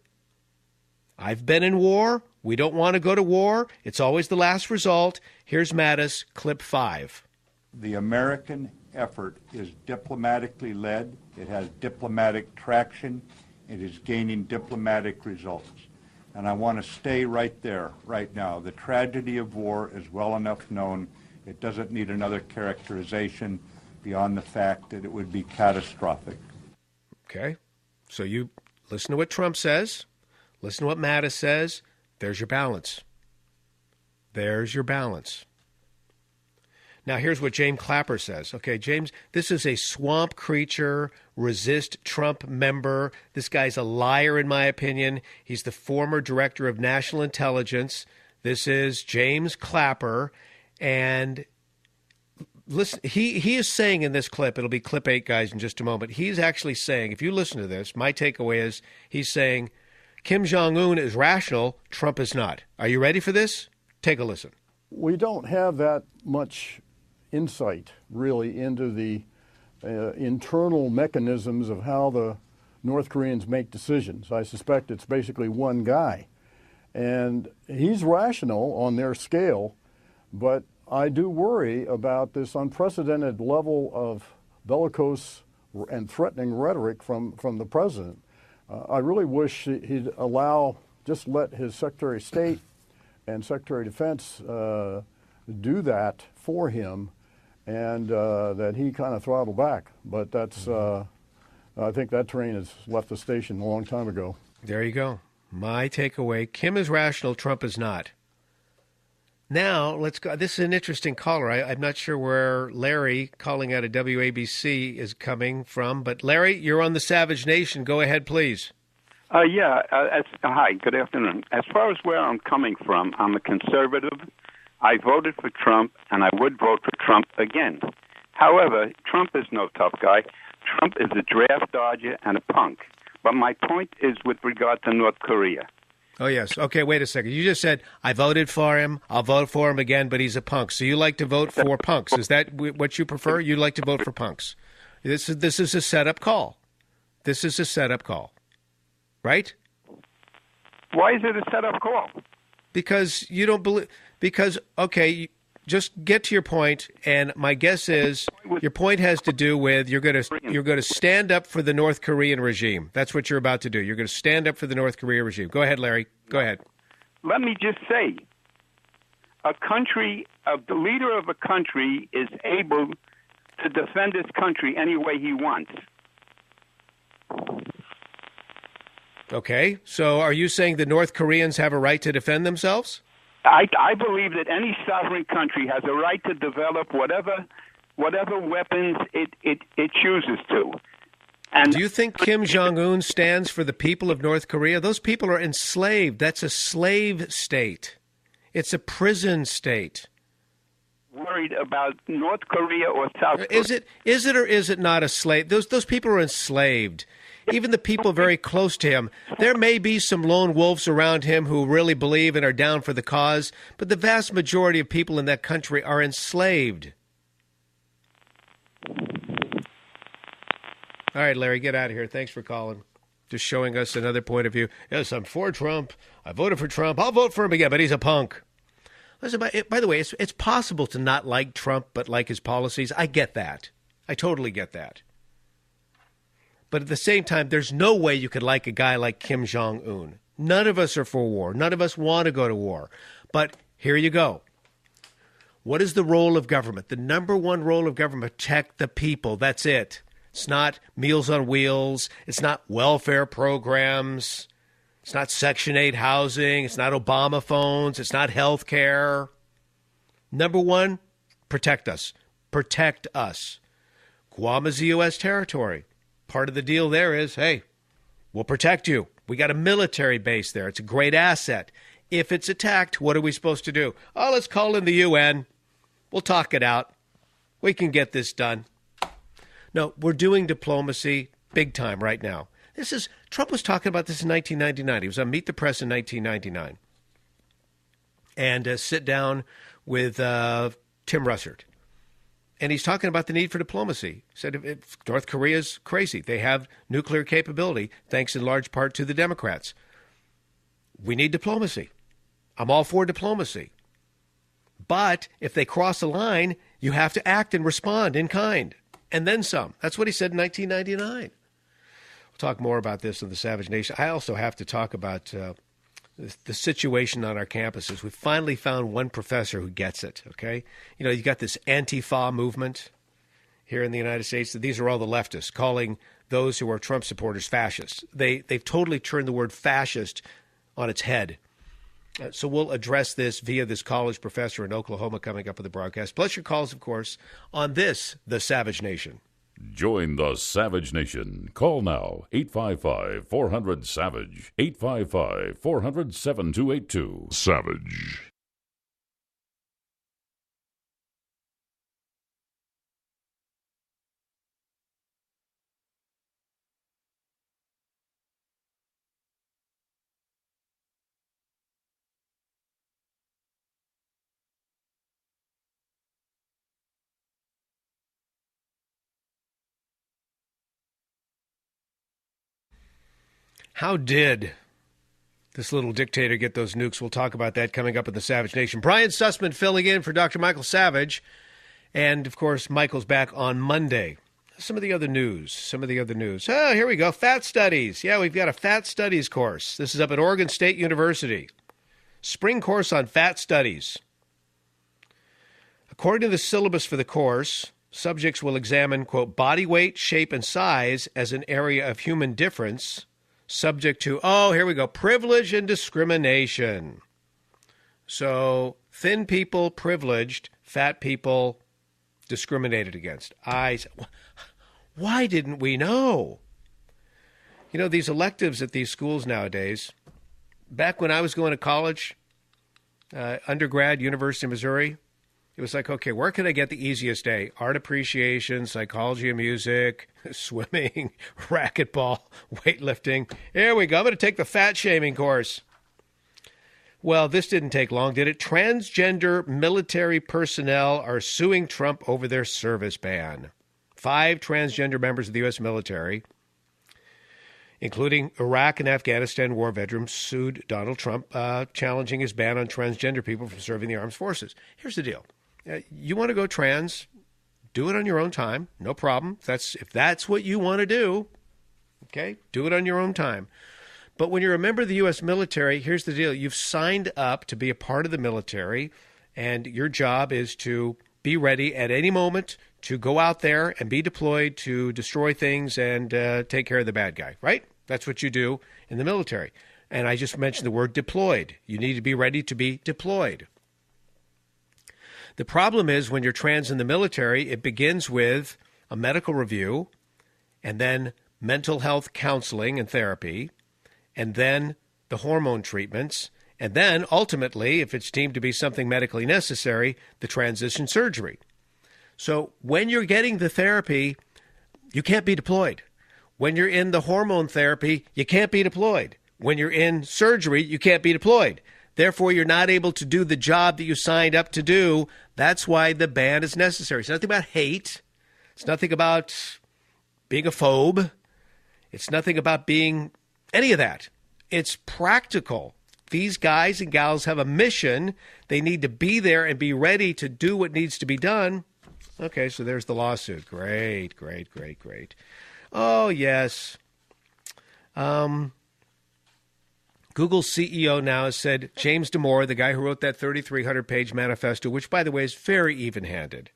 I've been in war. We don't want to go to war. It's always the last result. Here's Mattis, clip 5. The American effort is diplomatically led. It has diplomatic traction. It is gaining diplomatic results. And I want to stay right there, right now. The tragedy of war is well enough known. It doesn't need another characterization beyond the fact that it would be catastrophic. Okay. So you listen to what Trump says. Listen to what Mattis says. There's your balance. There's your balance. Now, here's what James Clapper says. Okay, James, this is a swamp creature, resist Trump member. This guy's a liar, in my opinion. He's the former director of national intelligence. This is James Clapper. And listen, he is saying in this clip, it'll be clip 8, guys, in just a moment. He's actually saying, if you listen to this, my takeaway is he's saying Kim Jong-un is rational, Trump is not. Are you ready for this? Take a listen. We don't have that much insight, really, into the internal mechanisms of how the North Koreans make decisions. I suspect it's basically one guy. And he's rational on their scale, but I do worry about this unprecedented level of bellicose and threatening rhetoric from the president. I really wish he'd just let his Secretary of State and Secretary of Defense do that for him, and that he kind of throttle back. But that's, I think that train has left the station a long time ago. There you go. My takeaway, Kim is rational, Trump is not. Now, let's go. This is an interesting caller. I'm not sure where Larry, calling out of WABC, is coming from. But, Larry, you're on the Savage Nation. Go ahead, please. Hi, good afternoon. As far as where I'm coming from, I'm a conservative. I voted for Trump, and I would vote for Trump again. However, Trump is no tough guy. Trump is a draft dodger and a punk. But my point is with regard to North Korea. Oh, yes. Okay, wait a second. You just said, I voted for him, I'll vote for him again, but he's a punk. So you like to vote for punks. Is that what you prefer? You like to vote for punks. This is a setup call. This is a setup call. Right? Why is it a setup call? Because you don't believe... Because, okay, just get to your point, and my guess is your point has to do with you're going to stand up for the North Korean regime. That's what you're about to do. You're going to stand up for the North Korea regime. Go ahead, Larry. Go ahead. Let me just say, the leader of a country is able to defend his country any way he wants. Okay, so are you saying the North Koreans have a right to defend themselves? I believe that any sovereign country has a right to develop whatever weapons it chooses to. And do you think Kim Jong-un stands for the people of North Korea? Those people are enslaved. That's a slave state. It's a prison state. Worried about North Korea or South Korea? Is it or is it not a slave? Those people are enslaved. Even the people very close to him. There may be some lone wolves around him who really believe and are down for the cause, but the vast majority of people in that country are enslaved. All right, Larry, get out of here. Thanks for calling. Just showing us another point of view. Yes, I'm for Trump. I voted for Trump. I'll vote for him again, but he's a punk. Listen, by the way, it's possible to not like Trump but like his policies. I get that. I totally get that. But at the same time, there's no way you could like a guy like Kim Jong-un. None of us are for war. None of us want to go to war. But here you go. What is the role of government? The number one role of government, protect the people. That's it. It's not Meals on Wheels. It's not welfare programs. It's not Section 8 housing. It's not Obama phones. It's not health care. Number one, protect us. Protect us. Guam is a U.S. territory. Part of the deal there is, hey, we'll protect you. We got a military base there. It's a great asset. If it's attacked, what are we supposed to do? Oh, let's call in the UN. We'll talk it out. We can get this done. No, we're doing diplomacy big time right now. Trump was talking about this in 1999. He was on Meet the Press in 1999. And sit down with Tim Russert. And he's talking about the need for diplomacy. He said if North Korea's crazy. They have nuclear capability, thanks in large part to the Democrats. We need diplomacy. I'm all for diplomacy. But if they cross a line, you have to act and respond in kind. And then some. That's what he said in 1999. We'll talk more about this in the Savage Nation. I also have to talk about the situation on our campuses. We finally found one professor who gets it, okay? You know, you got this Antifa movement here in the United States. These are all the leftists calling those who are Trump supporters fascists. They've totally turned the word fascist on its head. So we'll address this via this college professor in Oklahoma coming up with the broadcast. Plus your calls, of course, on this, The Savage Nation. Join the Savage Nation. Call now, 855-400-SAVAGE, 855-400-7282. Savage. How did this little dictator get those nukes? We'll talk about that coming up in the Savage Nation. Brian Sussman filling in for Dr. Michael Savage. And, of course, Michael's back on Monday. Some of the other news. Oh, here we go. Fat studies. Yeah, we've got a fat studies course. This is up at Oregon State University. Spring course on fat studies. According to the syllabus for the course, subjects will examine, quote, body weight, shape, and size as an area of human difference, subject to, here we go, privilege and discrimination. So thin people privileged, fat people discriminated against. Why didn't we know? You know, these electives at these schools nowadays, back when I was going to college, undergrad, University of Missouri, it was like, okay, where can I get the easiest A? Art appreciation, psychology and music, swimming, racquetball, weightlifting. Here we go. I'm going to take the fat shaming course. Well, this didn't take long, did it? Transgender military personnel are suing Trump over their service ban. 5 transgender members of the U.S. military, including Iraq and Afghanistan war veterans, sued Donald Trump, challenging his ban on transgender people from serving the armed forces. Here's the deal. You want to go trans, do it on your own time. No problem. If that's what you want to do, okay, do it on your own time. But when you're a member of the U.S. military, here's the deal. You've signed up to be a part of the military, And your job is to be ready at any moment to go out there and be deployed to destroy things and take care of the bad guy, right? That's what you do in the military. And I just mentioned the word deployed. You need to be ready to be deployed. The problem is when you're trans in the military, it begins with a medical review and then mental health counseling and therapy, and then the hormone treatments, and then ultimately, if it's deemed to be something medically necessary, the transition surgery. So when you're getting the therapy, you can't be deployed. When you're in the hormone therapy, you can't be deployed. When you're in surgery, you can't be deployed. Therefore, you're not able to do the job that you signed up to do. That's why the ban is necessary. It's nothing about hate. It's nothing about being a phobe. It's nothing about being any of that. It's practical. These guys and gals have a mission. They need to be there and be ready to do what needs to be done. Okay, so there's the lawsuit. Great. Oh, yes. Google's CEO now has said James Damore, the guy who wrote that 3,300-page manifesto, which, by the way, is very even-handed.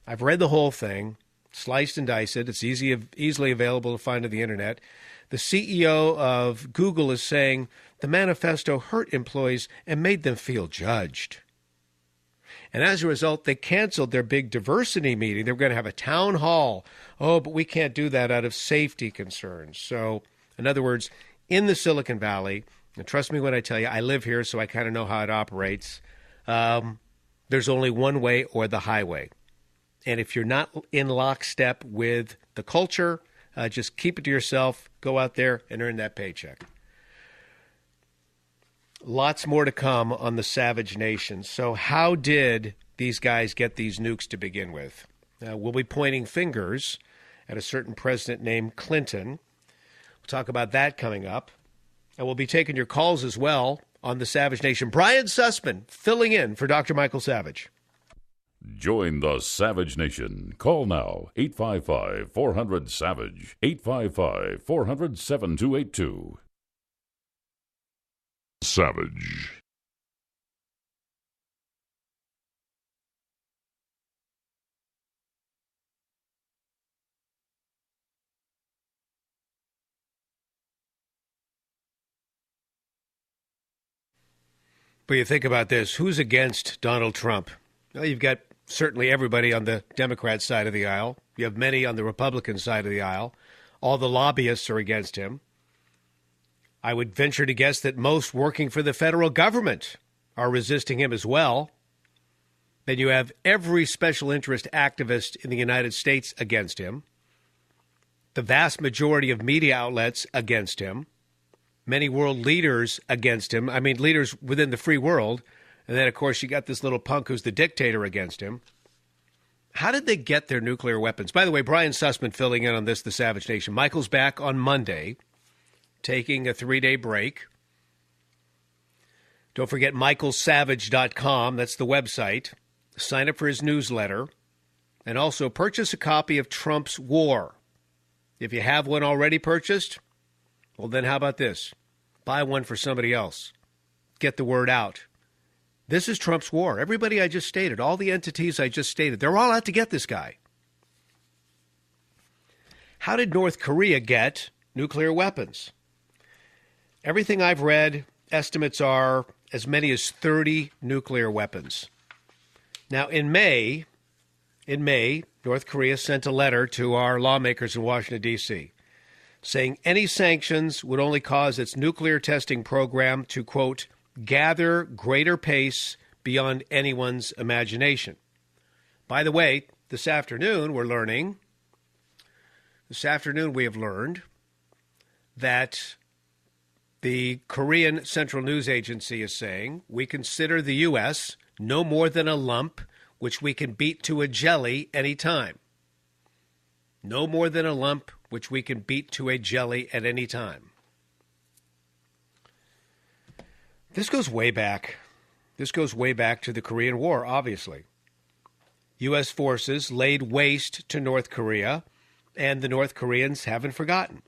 I've read the whole thing, sliced and diced it. It's easily available to find on the Internet. The CEO of Google is saying the manifesto hurt employees and made them feel judged. And as a result, they canceled their big diversity meeting. They were going to have a town hall. Oh, but we can't do that out of safety concerns. So, in other words, in the Silicon Valley, and trust me when I tell you, I live here, so I kind of know how it operates, there's only one way or the highway. And if you're not in lockstep with the culture, just keep it to yourself, go out there and earn that paycheck. Lots more to come on the Savage Nation. So how did these guys get these nukes to begin with? We'll be pointing fingers at a certain president named Clinton. We'll talk about that coming up. And we'll be taking your calls as well on the Savage Nation. Brian Sussman filling in for Dr. Michael Savage. Join the Savage Nation. Call now, 855-400-SAVAGE, 855-400-7282. Savage. But you think about this, who's against Donald Trump? Well, you've got certainly everybody on the Democrat side of the aisle. You have many on the Republican side of the aisle. All the lobbyists are against him. I would venture to guess that most working for the federal government are resisting him as well. Then you have every special interest activist in the United States against him. The vast majority of media outlets against him. Many world leaders against him. I mean, leaders within the free world. And then, of course, you got this little punk who's the dictator against him. How did they get their nuclear weapons? By the way, Brian Sussman filling in on this, the Savage Nation. Michael's back on Monday, taking a 3-day break. Don't forget michaelsavage.com. That's the website. Sign up for his newsletter. And also purchase a copy of Trump's War. If you have one already purchased, well, then how about this? Buy one for somebody else. Get the word out. This is Trump's war. Everybody I just stated, all the entities I just stated, they're all out to get this guy. How did North Korea get nuclear weapons? Everything I've read, estimates are as many as 30 nuclear weapons. Now, in May, North Korea sent a letter to our lawmakers in Washington, D.C., saying any sanctions would only cause its nuclear testing program to, quote, gather greater pace beyond anyone's imagination. By the way, this afternoon we have learned that the Korean Central News Agency is saying we consider the U.S. no more than a lump which we can beat to a jelly any time. No more than a lump which we can beat to a jelly at any time. This goes way back. This goes way back to the Korean War, obviously. U.S. forces laid waste to North Korea, and the North Koreans haven't forgotten.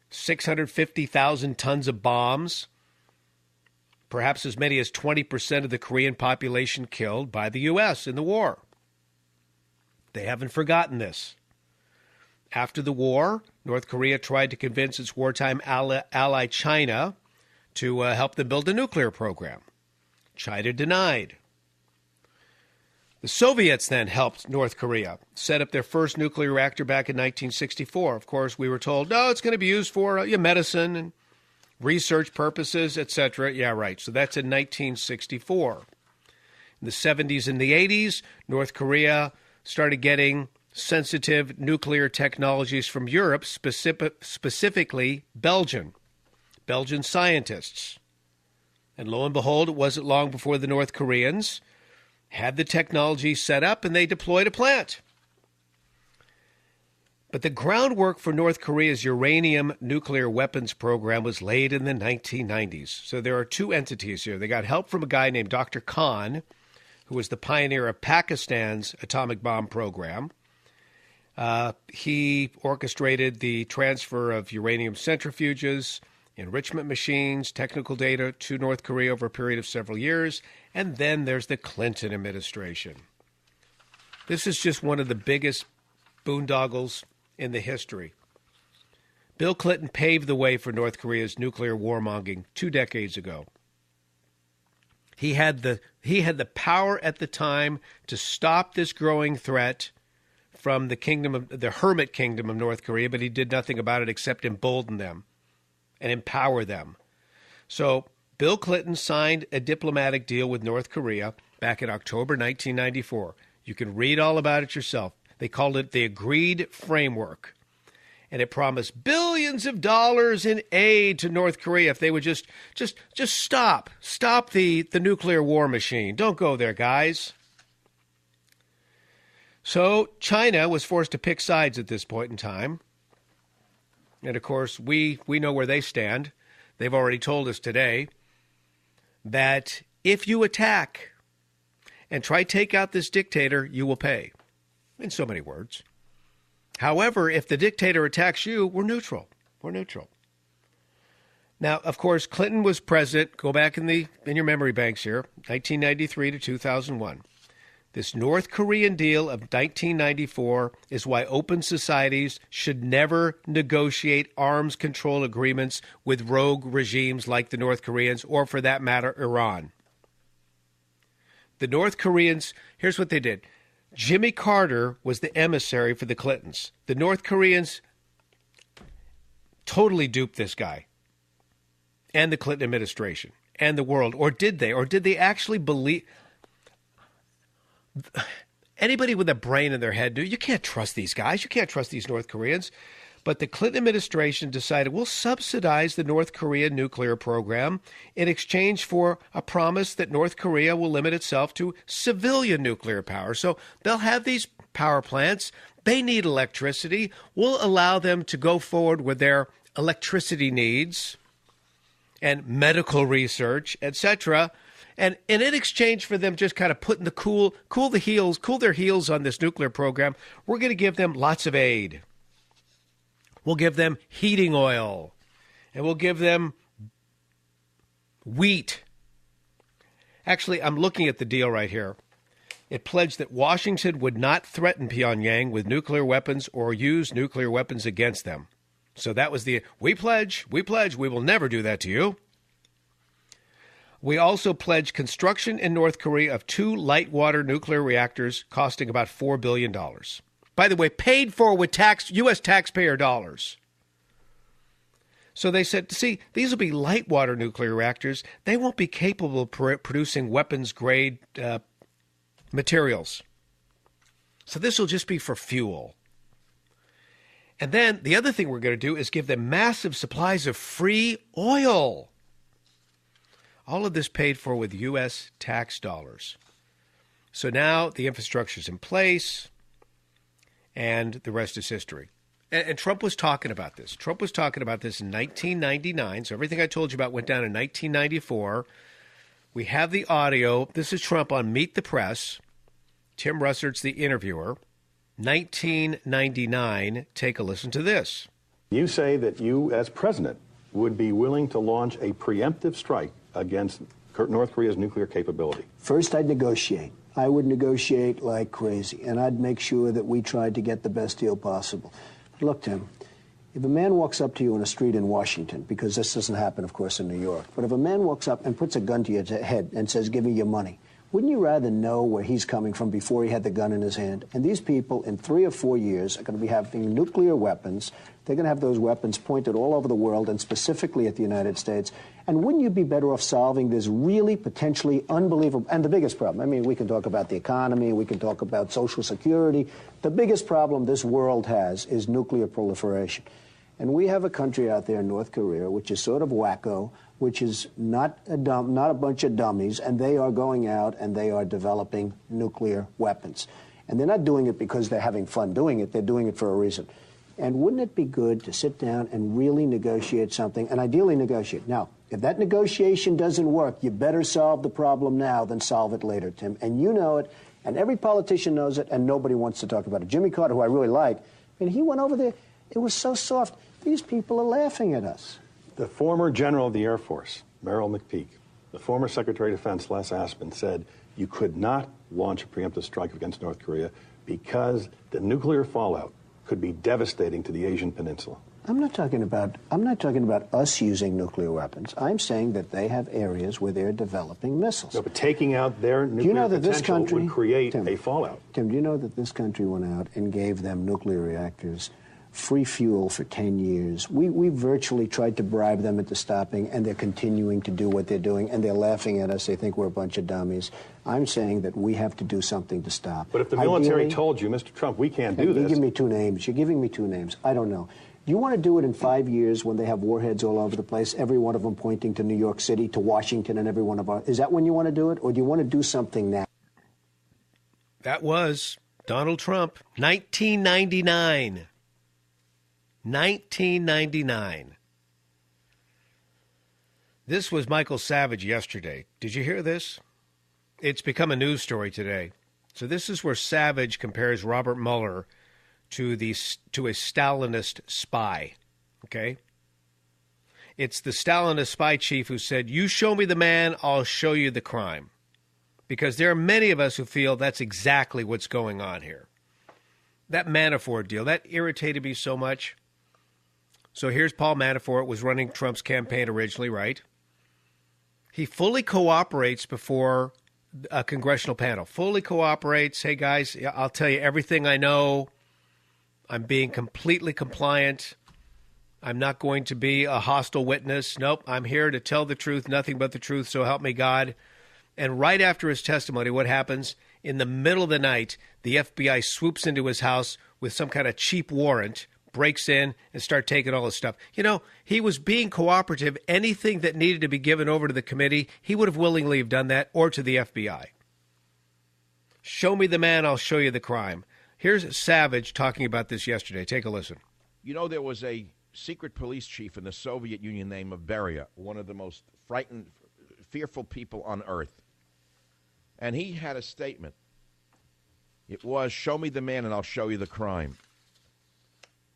650,000 tons of bombs, perhaps as many as 20% of the Korean population killed by the U.S. in the war. They haven't forgotten this. After the war, North Korea tried to convince its wartime ally China to help them build a nuclear program. China denied. The Soviets then helped North Korea set up their first nuclear reactor back in 1964. Of course, we were told, no, it's going to be used for medicine and research purposes, etc. Yeah, right. So that's in 1964. In the 70s and the 80s, North Korea started getting sensitive nuclear technologies from Europe, specifically Belgian scientists. And lo and behold, it wasn't long before the North Koreans had the technology set up and they deployed a plant. But the groundwork for North Korea's uranium nuclear weapons program was laid in the 1990s. So there are two entities here. They got help from a guy named Dr. Khan, who was the pioneer of Pakistan's atomic bomb program. He orchestrated the transfer of uranium centrifuges, enrichment machines, technical data to North Korea over a period of several years. And then there's the Clinton administration. This is just one of the biggest boondoggles in the history. Bill Clinton paved the way for North Korea's nuclear warmongering 2 decades ago. He had the power at the time to stop this growing threat from the hermit kingdom of North Korea, but he did nothing about it except embolden them and empower them. So Bill Clinton signed a diplomatic deal with North Korea back in October 1994. You can read all about it yourself. They called it the Agreed Framework. And it promised billions of dollars in aid to North Korea if they would just stop the nuclear war machine. Don't go there, guys. So China was forced to pick sides at this point in time. And, of course, we know where they stand. They've already told us today that if you attack and try to take out this dictator, you will pay. In so many words. However, if the dictator attacks you, we're neutral. We're neutral. Now, of course, Clinton was president. Go back in your memory banks here, 1993 to 2001. This North Korean deal of 1994 is why open societies should never negotiate arms control agreements with rogue regimes like the North Koreans, or for that matter, Iran. The North Koreans, here's what they did. Jimmy Carter was the emissary for the Clintons. The North Koreans totally duped this guy and the Clinton administration and the world. Or did they? Or did they actually believe? Anybody with a brain in their head, you can't trust these guys. You can't trust these North Koreans. But the Clinton administration decided we'll subsidize the North Korean nuclear program in exchange for a promise that North Korea will limit itself to civilian nuclear power. So they'll have these power plants. They need electricity. We'll allow them to go forward with their electricity needs and medical research, etc. And in exchange for them just kind of putting the cool their heels on this nuclear program, we're going to give them lots of aid. We'll give them heating oil, and we'll give them wheat. Actually, I'm looking at the deal right here. It pledged that Washington would not threaten Pyongyang with nuclear weapons or use nuclear weapons against them. So that was we pledge, we will never do that to you. We also pledged construction in North Korea of 2 light water nuclear reactors costing about $4 billion. By the way, paid for with U.S. taxpayer dollars. So they said, see, these will be light water nuclear reactors. They won't be capable of producing weapons-grade materials. So this will just be for fuel. And then the other thing we're going to do is give them massive supplies of free oil. All of this paid for with U.S. tax dollars. So now the infrastructure is in place. And the rest is history. And Trump was talking about this. Trump was talking about this in 1999. So everything I told you about went down in 1994. We have the audio. This is Trump on Meet the Press. Tim Russert's the interviewer. 1999. Take a listen to this. You say that you, as president, would be willing to launch a preemptive strike against North Korea's nuclear capability? First, I'd negotiate. I would negotiate like crazy, and I'd make sure that we tried to get the best deal possible. But look, Tim, if a man walks up to you in a street in Washington, because this doesn't happen, of course, in New York, but if a man walks up and puts a gun to your head and says, give me your money, wouldn't you rather know where he's coming from before he had the gun in his hand? And these people, in 3 or 4 years, are going to be having nuclear weapons. They're going to have those weapons pointed all over the world, and specifically at the United States. And wouldn't you be better off solving this really potentially unbelievable, and the biggest problem, I mean, we can talk about the economy, we can talk about Social Security. The biggest problem this world has is nuclear proliferation. And we have a country out there, North Korea, which is sort of wacko, which is not a bunch of dummies, and they are going out and they are developing nuclear weapons. And they're not doing it because they're having fun doing it. They're doing it for a reason. And wouldn't it be good to sit down and really negotiate something, and ideally negotiate? Now, if that negotiation doesn't work, you better solve the problem now than solve it later, Tim. And you know it, and every politician knows it, and nobody wants to talk about it. Jimmy Carter, who I really like, and he went over there. It was so soft. These people are laughing at us. The former general of the Air Force, Merrill McPeak, the former Secretary of Defense, Les Aspin, said you could not launch a preemptive strike against North Korea because the nuclear fallout could be devastating to the Asian Peninsula. I'm not talking about us using nuclear weapons. I'm saying that they have areas where they're developing missiles. No, but taking out their nuclear potential would create a fallout. Tim, do you know that this country went out and gave them nuclear reactors, free fuel for 10 years? We virtually tried to bribe them into stopping, and they're continuing to do what they're doing, and they're laughing at us. They think we're a bunch of dummies. I'm saying that we have to do something to stop. But if the military told you, Mr. Trump, we can't do this. You give me 2 names. You're giving me 2 names. I don't know. Do you want to do it in 5 years when they have warheads all over the place, every one of them pointing to New York City, to Washington, and every one of our... Is that when you want to do it, or do you want to do something now? That was Donald Trump, 1999. 1999. This was Michael Savage yesterday. Did you hear this? It's become a news story today. So this is where Savage compares Robert Mueller to a Stalinist spy. Okay? It's the Stalinist spy chief who said, "You show me the man, I'll show you the crime." Because there are many of us who feel that's exactly what's going on here. That Manafort deal, that irritated me so much. So here's Paul Manafort, was running Trump's campaign originally, right? He fully cooperates before a congressional panel. Fully cooperates. Hey, guys, I'll tell you everything I know. I'm being completely compliant. I'm not going to be a hostile witness. Nope, I'm here to tell the truth, nothing but the truth, so help me God. And right after his testimony, what happens? In the middle of the night, the FBI swoops into his house with some kind of cheap warrant, breaks in, and start taking all his stuff. You know, he was being cooperative. Anything that needed to be given over to the committee, he would have willingly have done that, or to the FBI. Show me the man, I'll show you the crime. Here's Savage talking about this yesterday. Take a listen. You know, there was a secret police chief in the Soviet Union named Beria, one of the most frightened, fearful people on earth. And he had a statement. It was, "Show me the man and I'll show you the crime."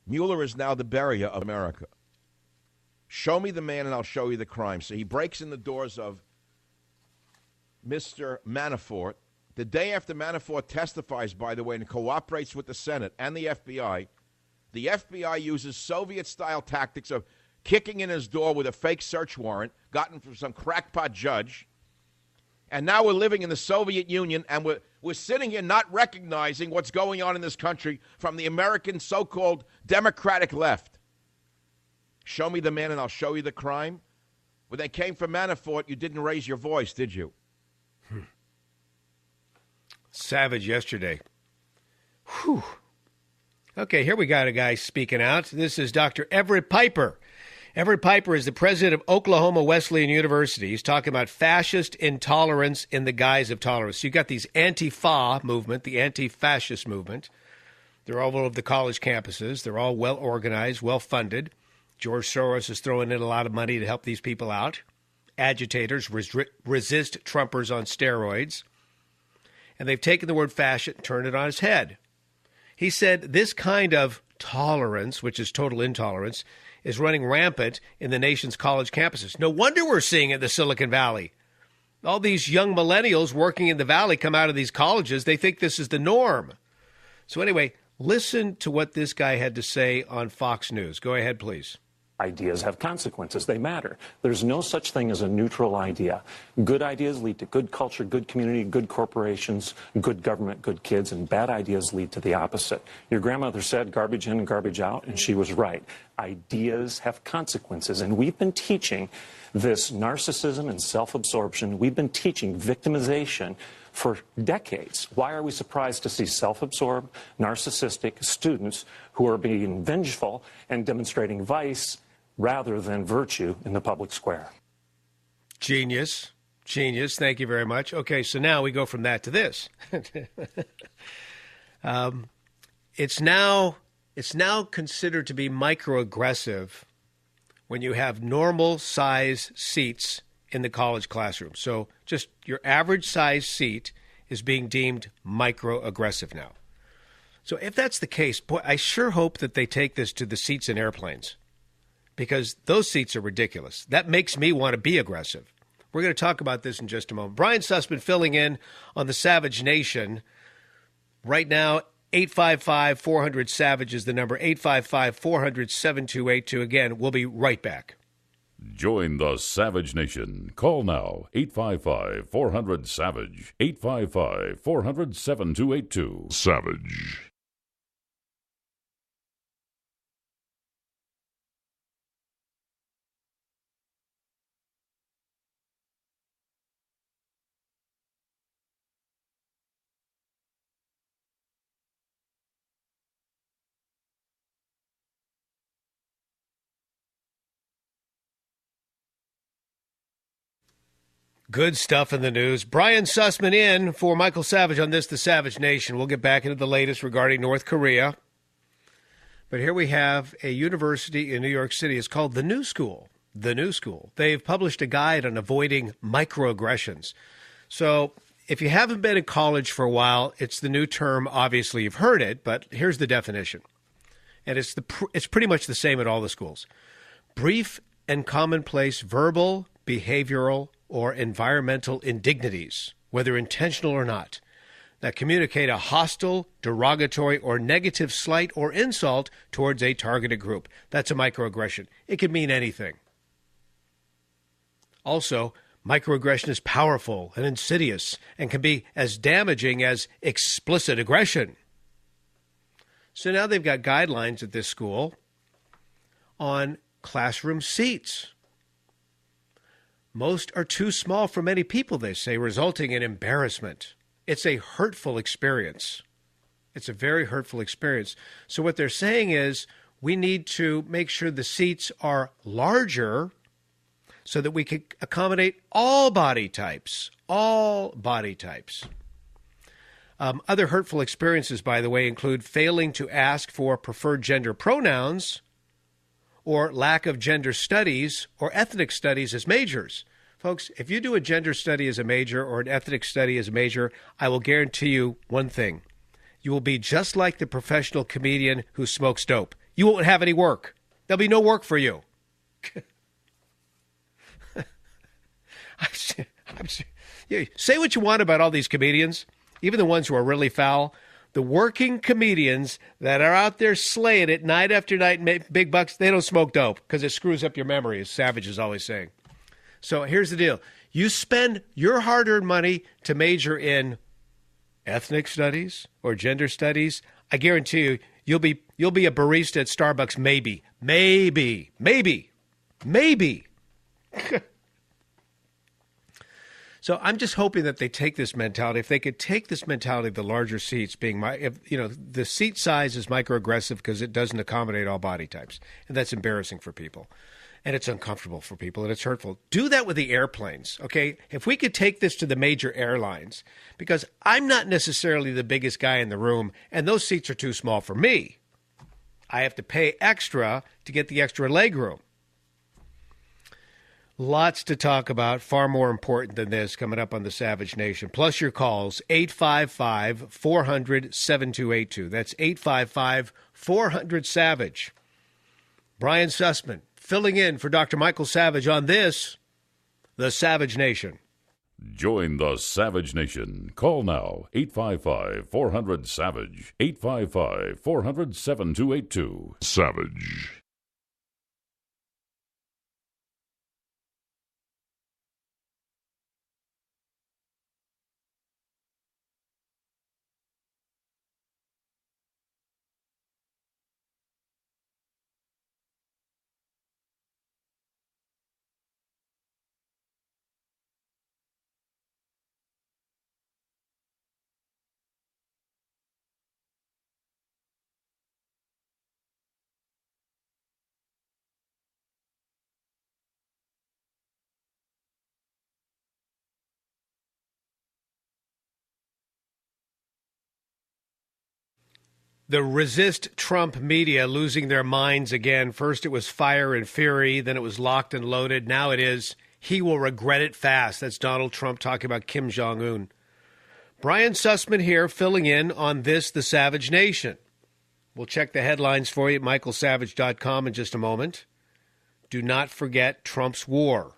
Mueller is now the Beria of America. Show me the man and I'll show you the crime. So he breaks in the doors of Mr. Manafort. The day after Manafort testifies, by the way, and cooperates with the Senate and the FBI uses Soviet-style tactics of kicking in his door with a fake search warrant gotten from some crackpot judge. And now we're living in the Soviet Union, and we're sitting here not recognizing what's going on in this country from the American so-called Democratic left. Show me the man and I'll show you the crime. When they came for Manafort, you didn't raise your voice, did you? Savage yesterday. Whew. Okay, here we got a guy speaking out. This is Dr. Everett Piper. Everett Piper is the president of Oklahoma Wesleyan University. He's talking about fascist intolerance in the guise of tolerance. So you've got these Antifa movement, the anti-fascist movement. They're all over the college campuses. They're all well organized, well funded. George Soros is throwing in a lot of money to help these people out. Agitators resist Trumpers on steroids. And they've taken the word fascist and turned it on its head. He said this kind of tolerance, which is total intolerance, is running rampant in the nation's college campuses. No wonder we're seeing it in the Silicon Valley. All these young millennials working in the Valley come out of these colleges. They think this is the norm. So anyway, listen to what this guy had to say on Fox News. Go ahead, please. Ideas have consequences. They matter. There's no such thing as a neutral idea. Good ideas lead to good culture, good community, good corporations, good government, good kids, and bad ideas lead to the opposite. Your grandmother said garbage in and garbage out, and she was right. Ideas have consequences, and we've been teaching this narcissism and self-absorption. We've been teaching victimization for decades. Why are we surprised to see self-absorbed, narcissistic students who are being vengeful and demonstrating vice rather than virtue in the public square? Genius. Genius. Thank you very much. Okay, so now we go from that to this. It's now considered to be microaggressive when you have normal size seats in the college classroom. So just your average size seat is being deemed microaggressive now. So if that's the case, boy, I sure hope that they take this to the seats in airplanes, because those seats are ridiculous. That makes me want to be aggressive. We're going to talk about this in just a moment. Brian Sussman filling in on the Savage Nation. Right now, 855-400-SAVAGE is the number, 855-400-7282. Again, we'll be right back. Join the Savage Nation. Call now, 855-400-SAVAGE, 855-400-7282. Savage. Good stuff in the news. Brian Sussman in for Michael Savage on this, The Savage Nation. We'll get back into the latest regarding North Korea. But here we have a university in New York City. It's called The New School. The New School. They've published a guide on avoiding microaggressions. So if you haven't been in college for a while, it's the new term. Obviously, you've heard it, but here's the definition. And it's pretty much the same at all the schools. Brief and commonplace verbal, behavioral, or environmental indignities, whether intentional or not, that communicate a hostile, derogatory, or negative slight or insult towards a targeted group. That's a microaggression. It can mean anything. Also, microaggression is powerful and insidious and can be as damaging as explicit aggression. So now they've got guidelines at this school on classroom seats. Most are too small for many people, they say, resulting in embarrassment. It's a hurtful experience. It's a very hurtful experience. So what they're saying is we need to make sure the seats are larger so that we can accommodate all body types, Other hurtful experiences, by the way, include failing to ask for preferred gender pronouns, or lack of gender studies or ethnic studies as majors. Folks, if you do a gender study as a major or an ethnic study as a major, I will guarantee you one thing. You will be just like the professional comedian who smokes dope. You won't have any work. There'll be no work for you. Say what you want about all these comedians, even the ones who are really foul. The working comedians that are out there slaying it night after night and make big bucks, they don't smoke dope because it screws up your memory, as Savage is always saying. So here's the deal. You spend your hard-earned money to major in ethnic studies or gender studies, I guarantee you, you'll be a barista at Starbucks, maybe. So I'm just hoping that they take this mentality. If they could take this mentality of the larger seats being, the seat size is microaggressive because it doesn't accommodate all body types. And that's embarrassing for people. And it's uncomfortable for people and it's hurtful. Do that with the airplanes, okay? If we could take this to the major airlines, because I'm not necessarily the biggest guy in the room and those seats are too small for me. I have to pay extra to get the extra leg room. Lots to talk about, far more important than this, coming up on the Savage Nation. Plus your calls, 855-400-7282. That's 855-400-SAVAGE. Brian Sussman filling in for Dr. Michael Savage on this, the Savage Nation. Join the Savage Nation. Call now, 855-400-SAVAGE, 855-400-7282. Savage. The resist Trump media losing their minds again. First it was fire and fury, then it was locked and loaded. Now it is, he will regret it fast. That's Donald Trump talking about Kim Jong-un. Brian Sussman here, filling in on this, The Savage Nation. We'll check the headlines for you at michaelsavage.com in just a moment. Do not forget Trump's war.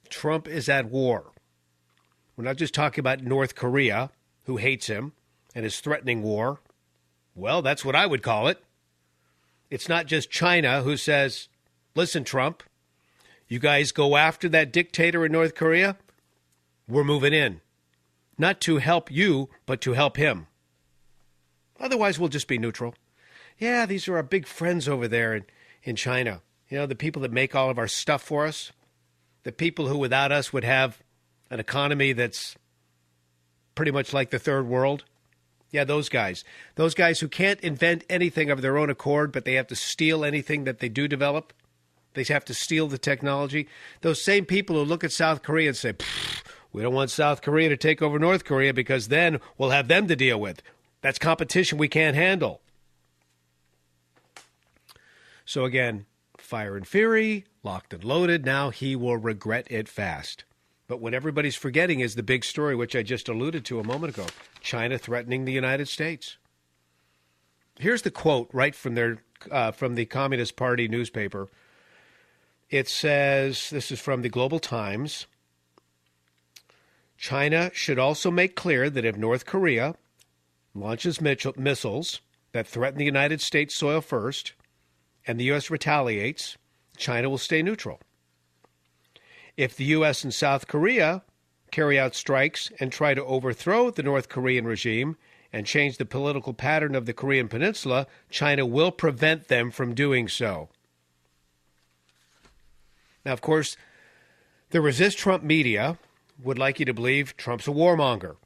Trump is at war. We're not just talking about North Korea, who hates him and is threatening war. Well, that's what I would call it. It's not just China who says, listen, Trump, you guys go after that dictator in North Korea, we're moving in. Not to help you, but to help him. Otherwise, we'll just be neutral. Yeah, these are our big friends over there in China. You know, the people that make all of our stuff for us. The people who without us would have an economy that's pretty much like the third world. Yeah, those guys. Those guys who can't invent anything of their own accord, but they have to steal anything that they do develop. They have to steal the technology. Those same people who look at South Korea and say, we don't want South Korea to take over North Korea because then we'll have them to deal with. That's competition we can't handle. So again, fire and fury, locked and loaded. Now he will regret it fast. But what everybody's forgetting is the big story, which I just alluded to a moment ago. China threatening the United States. Here's the quote right from the Communist Party newspaper. It says, this is from the Global Times, China should also make clear that if North Korea launches missiles that threaten the United States soil first and the U.S. retaliates, China will stay neutral. If the U.S. and South Korea carry out strikes and try to overthrow the North Korean regime and change the political pattern of the Korean Peninsula, China will prevent them from doing so. Now, of course, the resist Trump media would like you to believe Trump's a warmonger.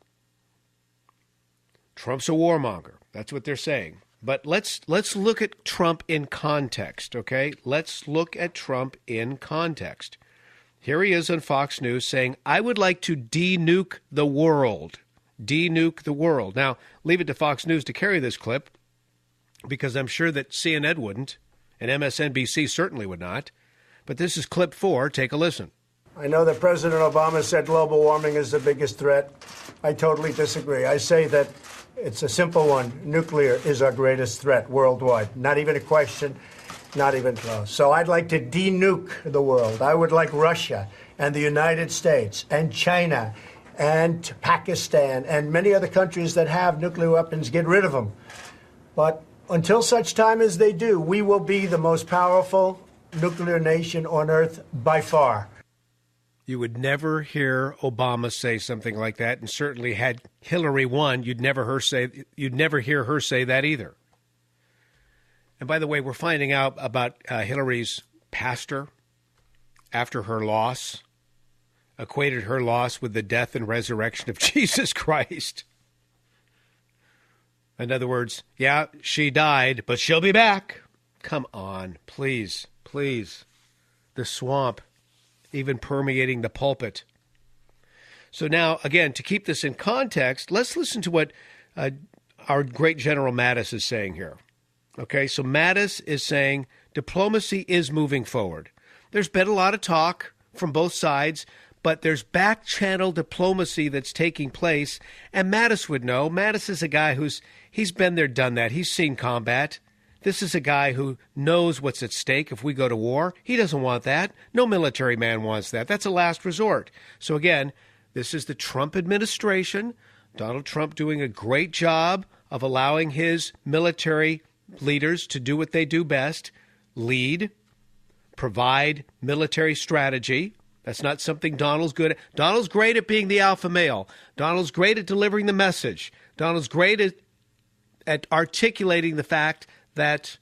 Trump's a warmonger. That's what they're saying. But let's look at Trump in context, okay? Let's look at Trump in context. Here he is on Fox News saying, I would like to de-nuke the world. De-nuke the world. Now, leave it to Fox News to carry this clip, because I'm sure that CNN wouldn't, and MSNBC certainly would not. But this is clip 4. Take a listen. I know that President Obama said global warming is the biggest threat. I totally disagree. I say that it's a simple one. Nuclear is our greatest threat worldwide. Not even a question. Not even close. So I'd like to de-nuke the world. I would like Russia and the United States and China and Pakistan and many other countries that have nuclear weapons, get rid of them. But until such time as they do, we will be the most powerful nuclear nation on Earth by far. You would never hear Obama say something like that, and certainly had Hillary won, you'd never hear her say that either. And by the way, we're finding out about Hillary's pastor after her loss, equated her loss with the death and resurrection of Jesus Christ. In other words, yeah, she died, but she'll be back. Come on, please, please. The swamp, even permeating the pulpit. So now, again, to keep this in context, let's listen to what our great General Mattis is saying here. Okay, so Mattis is saying diplomacy is moving forward. There's been a lot of talk from both sides, but there's back-channel diplomacy that's taking place, and Mattis would know. Mattis is a guy he's been there, done that. He's seen combat. This is a guy who knows what's at stake if we go to war. He doesn't want that. No military man wants that. That's a last resort. So again, this is the Trump administration, Donald Trump doing a great job of allowing his military leaders to do what they do best, lead, provide military strategy. That's not something Donald's good at. Donald's great at being the alpha male. Donald's great at delivering the message. Donald's great at articulating the fact that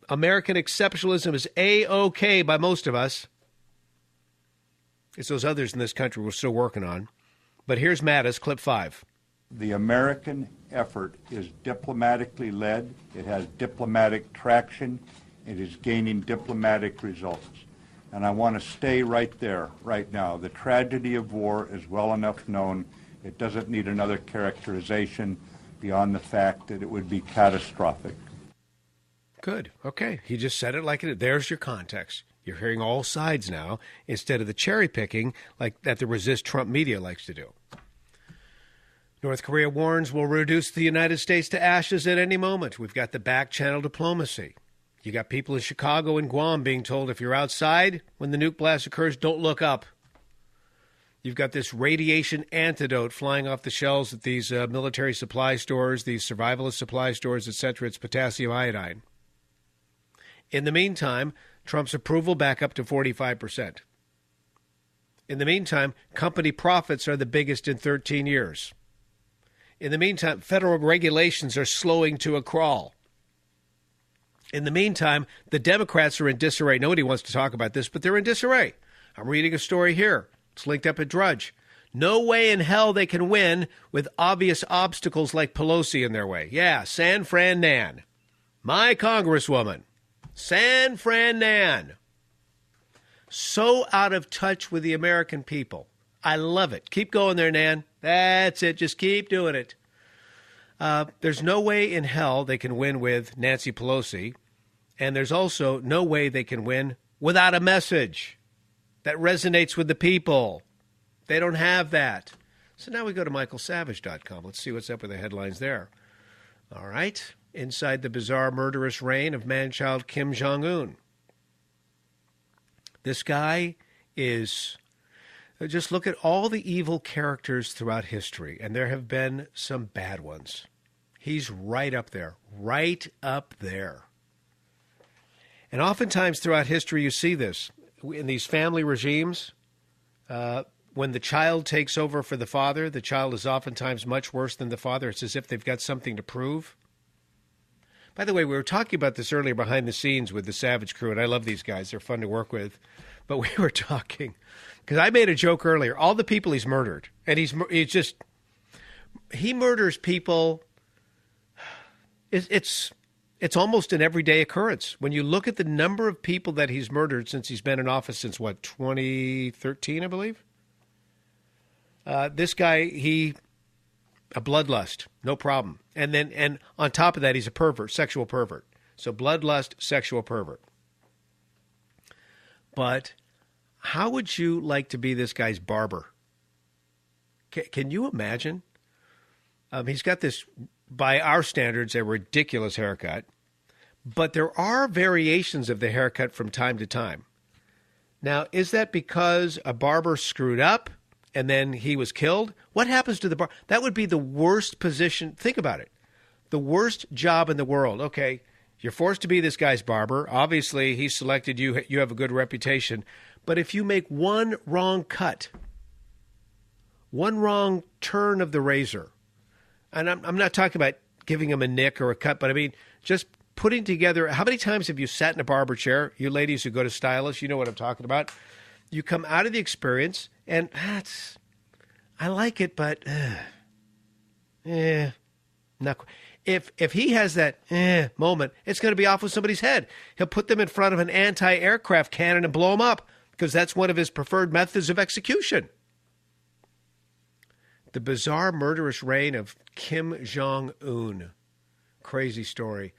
American exceptionalism is A-OK by most of us. It's those others in this country we're still working on. But here's Mattis, clip 5. The American effort is diplomatically led. It has diplomatic traction. It is gaining diplomatic results. And I want to stay right there, right now. The tragedy of war is well enough known. It doesn't need another characterization beyond the fact that it would be catastrophic. Good. Okay. He just said it like it is. There's your context. You're hearing all sides now instead of the cherry picking like that the resist Trump media likes to do. North Korea warns will reduce the United States to ashes at any moment. We've got the back channel diplomacy. You got people in Chicago and Guam being told if you're outside when the nuke blast occurs, don't look up. You've got this radiation antidote flying off the shelves at these military supply stores, these survivalist supply stores, etc. It's potassium iodine. In the meantime, Trump's approval back up to 45%. In the meantime, company profits are the biggest in 13 years. In the meantime, federal regulations are slowing to a crawl. In the meantime, the Democrats are in disarray. Nobody wants to talk about this, but they're in disarray. I'm reading a story here. It's linked up at Drudge. No way in hell they can win with obvious obstacles like Pelosi in their way. Yeah, San Fran Nan. My congresswoman. San Fran Nan. So out of touch with the American people. I love it. Keep going there, Nan. That's it. Just keep doing it. There's no way in hell they can win with Nancy Pelosi. And there's also no way they can win without a message that resonates with the people. They don't have that. So now we go to michaelsavage.com. Let's see what's up with the headlines there. All right. Inside the bizarre murderous reign of man-child Kim Jong-un. This guy is... Just look at all the evil characters throughout history, and there have been some bad ones. He's right up there, right up there. And oftentimes throughout history, you see this. In these family regimes, when the child takes over for the father, the child is oftentimes much worse than the father. It's as if they've got something to prove. By the way, we were talking about this earlier behind the scenes with the Savage crew, and I love these guys. They're fun to work with. But we were talking, because I made a joke earlier, all the people he's murdered, and he murders people. It's almost an everyday occurrence. When you look at the number of people that he's murdered since he's been in office since, 2013, I believe? This guy, a bloodlust, no problem. And on top of that, he's a pervert, sexual pervert. So bloodlust, sexual pervert. But how would you like to be this guy's barber? Can you imagine? He's got this, by our standards, a ridiculous haircut. But there are variations of the haircut from time to time. Now, is that because a barber screwed up and then he was killed? What happens to the barber? That would be the worst position. Think about it. The worst job in the world. Okay, you're forced to be this guy's barber. Obviously, he selected you. You have a good reputation. But if you make one wrong cut, one wrong turn of the razor, and I'm not talking about giving him a nick or a cut, but I mean just putting together, how many times have you sat in a barber chair? You ladies who go to stylists, you know what I'm talking about. You come out of the experience, and I like it, but not. If he has that moment, it's going to be off with somebody's head. He'll put them in front of an anti-aircraft cannon and blow them up because that's one of his preferred methods of execution. The bizarre murderous reign of Kim Jong-un. Crazy story.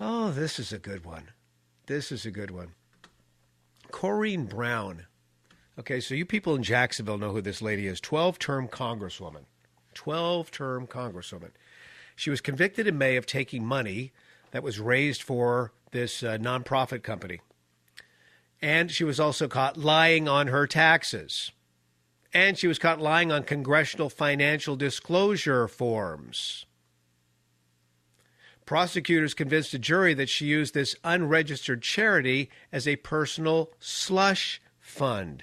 Oh, this is a good one. This is a good one. Corrine Brown. Okay, so you people in Jacksonville know who this lady is. 12-term congresswoman. 12-term congresswoman. She was convicted in May of taking money that was raised for this nonprofit company. And she was also caught lying on her taxes. And she was caught lying on congressional financial disclosure forms. Prosecutors convinced a jury that she used this unregistered charity as a personal slush fund.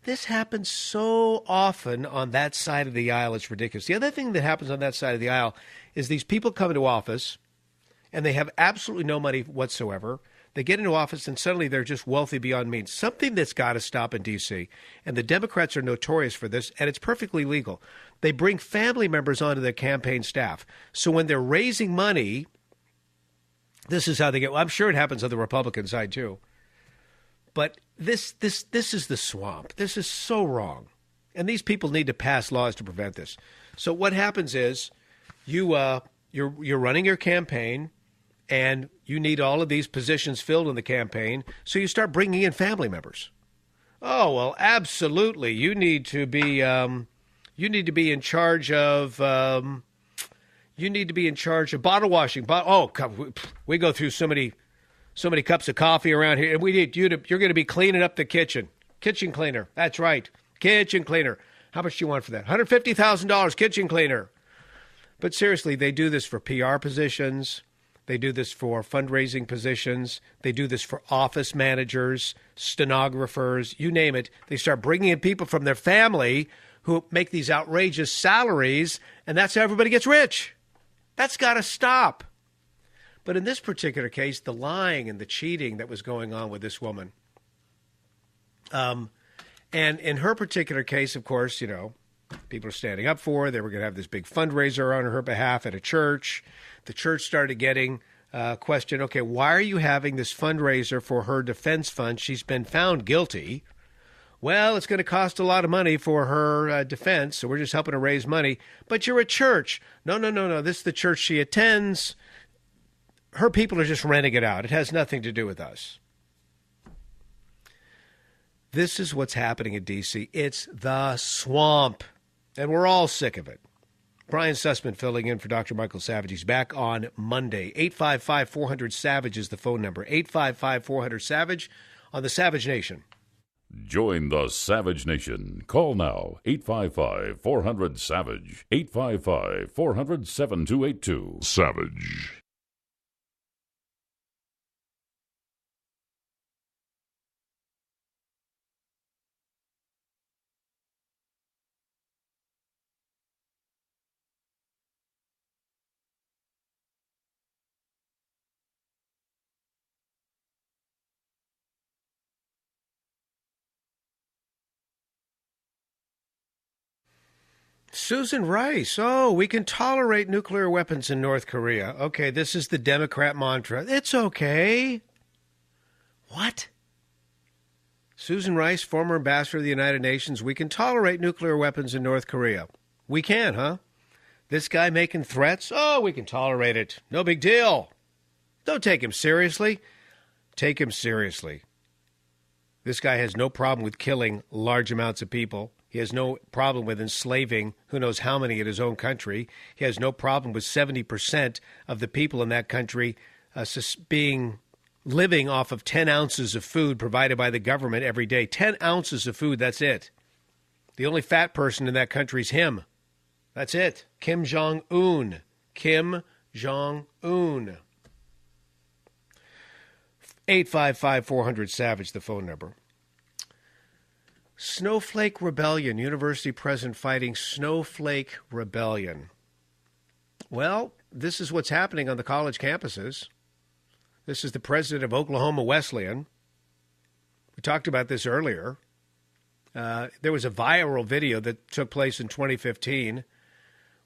This happens so often on that side of the aisle, it's ridiculous. The other thing that happens on that side of the aisle is these people come into office and they have absolutely no money whatsoever. They get into office and suddenly they're just wealthy beyond means. Something that's got to stop in D.C. And the Democrats are notorious for this, and it's perfectly legal. They bring family members onto their campaign staff. So when they're raising money, this is how they get. Well, I'm sure it happens on the Republican side too. But this is the swamp. This is so wrong, and these people need to pass laws to prevent this. So what happens is, you're running your campaign, and you need all of these positions filled in the campaign. So you start bringing in family members. Oh well, absolutely. You need to be in charge of. You need to be in charge of bottle washing. We go through so many cups of coffee around here, and we need you're going to be cleaning up the kitchen cleaner. That's right, kitchen cleaner. How much do you want for that? $150,000 kitchen cleaner. But seriously, they do this for PR positions. They do this for fundraising positions. They do this for office managers, stenographers, you name it. They start bringing in people from their family who make these outrageous salaries, and that's how everybody gets rich. That's got to stop. But in this particular case, the lying and the cheating that was going on with this woman. And in her particular case, of course, people are standing up for her. They were going to have this big fundraiser on her behalf at a church. The church started getting questioned, okay, why are you having this fundraiser for her defense fund? She's been found guilty. Well, it's going to cost a lot of money for her defense, so we're just helping her raise money. But you're a church. No. This is the church she attends. Her people are just renting it out. It has nothing to do with us. This is what's happening in D.C. It's the swamp, and we're all sick of it. Brian Sussman filling in for Dr. Michael Savage. He's back on Monday. 855-400-SAVAGE is the phone number. 855-400-SAVAGE on the Savage Nation. Join the Savage Nation. Call now, 855-400-SAVAGE, 855-400-7282. Savage. Susan Rice. Oh, we can tolerate nuclear weapons in North Korea. Okay, this is the Democrat mantra. It's okay. What? Susan Rice, former ambassador of the United Nations. We can tolerate nuclear weapons in North Korea. We can, huh? This guy making threats? Oh, we can tolerate it. No big deal. Don't take him seriously. Take him seriously. This guy has no problem with killing large amounts of people. He has no problem with enslaving who knows how many in his own country. He has no problem with 70% of the people in that country living off of 10 ounces of food provided by the government every day. 10 ounces of food, that's it. The only fat person in that country is him. That's it. Kim Jong-un. Kim Jong-un. 855-400-SAVAGE, the phone number. Snowflake Rebellion, university president fighting Snowflake Rebellion. Well, this is what's happening on the college campuses. This is the president of Oklahoma Wesleyan. We talked about this earlier. There was a viral video that took place in 2015,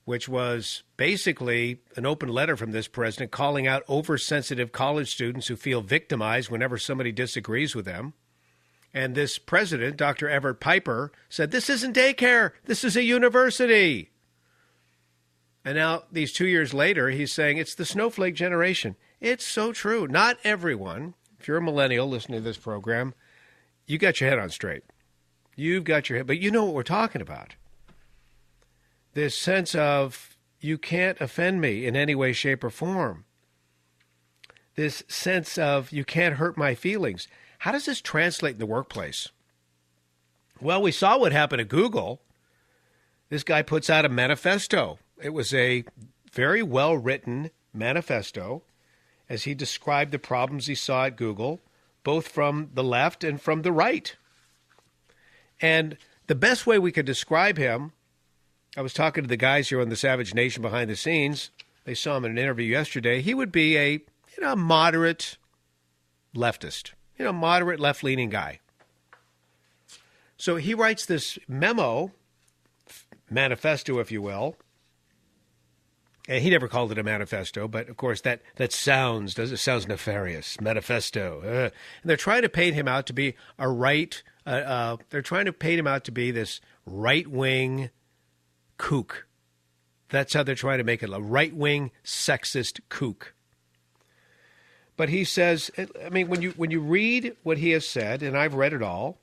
which was basically an open letter from this president calling out oversensitive college students who feel victimized whenever somebody disagrees with them. And this president, Dr. Everett Piper, said, this isn't daycare. This is a university. And now, these 2 years later, he's saying it's the snowflake generation. It's so true. Not everyone, if you're a millennial listening to this program, you got your head on straight. You've got your head, but you know what we're talking about. This sense of you can't offend me in any way, shape, or form. this sense of you can't hurt my feelings. How does this translate in the workplace? Well, we saw what happened at Google. This guy puts out a manifesto. It was a very well-written manifesto as he described the problems he saw at Google, both from the left and from the right. And the best way we could describe him, I was talking to the guys here on the Savage Nation behind the scenes. They saw him in an interview yesterday. He would be a moderate leftist, moderate left-leaning guy. So he writes this manifesto, if you will. And he never called it a manifesto, but of course that sounds nefarious. Manifesto. And they're trying to paint him out to be they're trying to paint him out to be this right-wing kook. That's how they're trying to make it, a right-wing sexist kook. But he says, I mean, when you read what he has said, and I've read it all,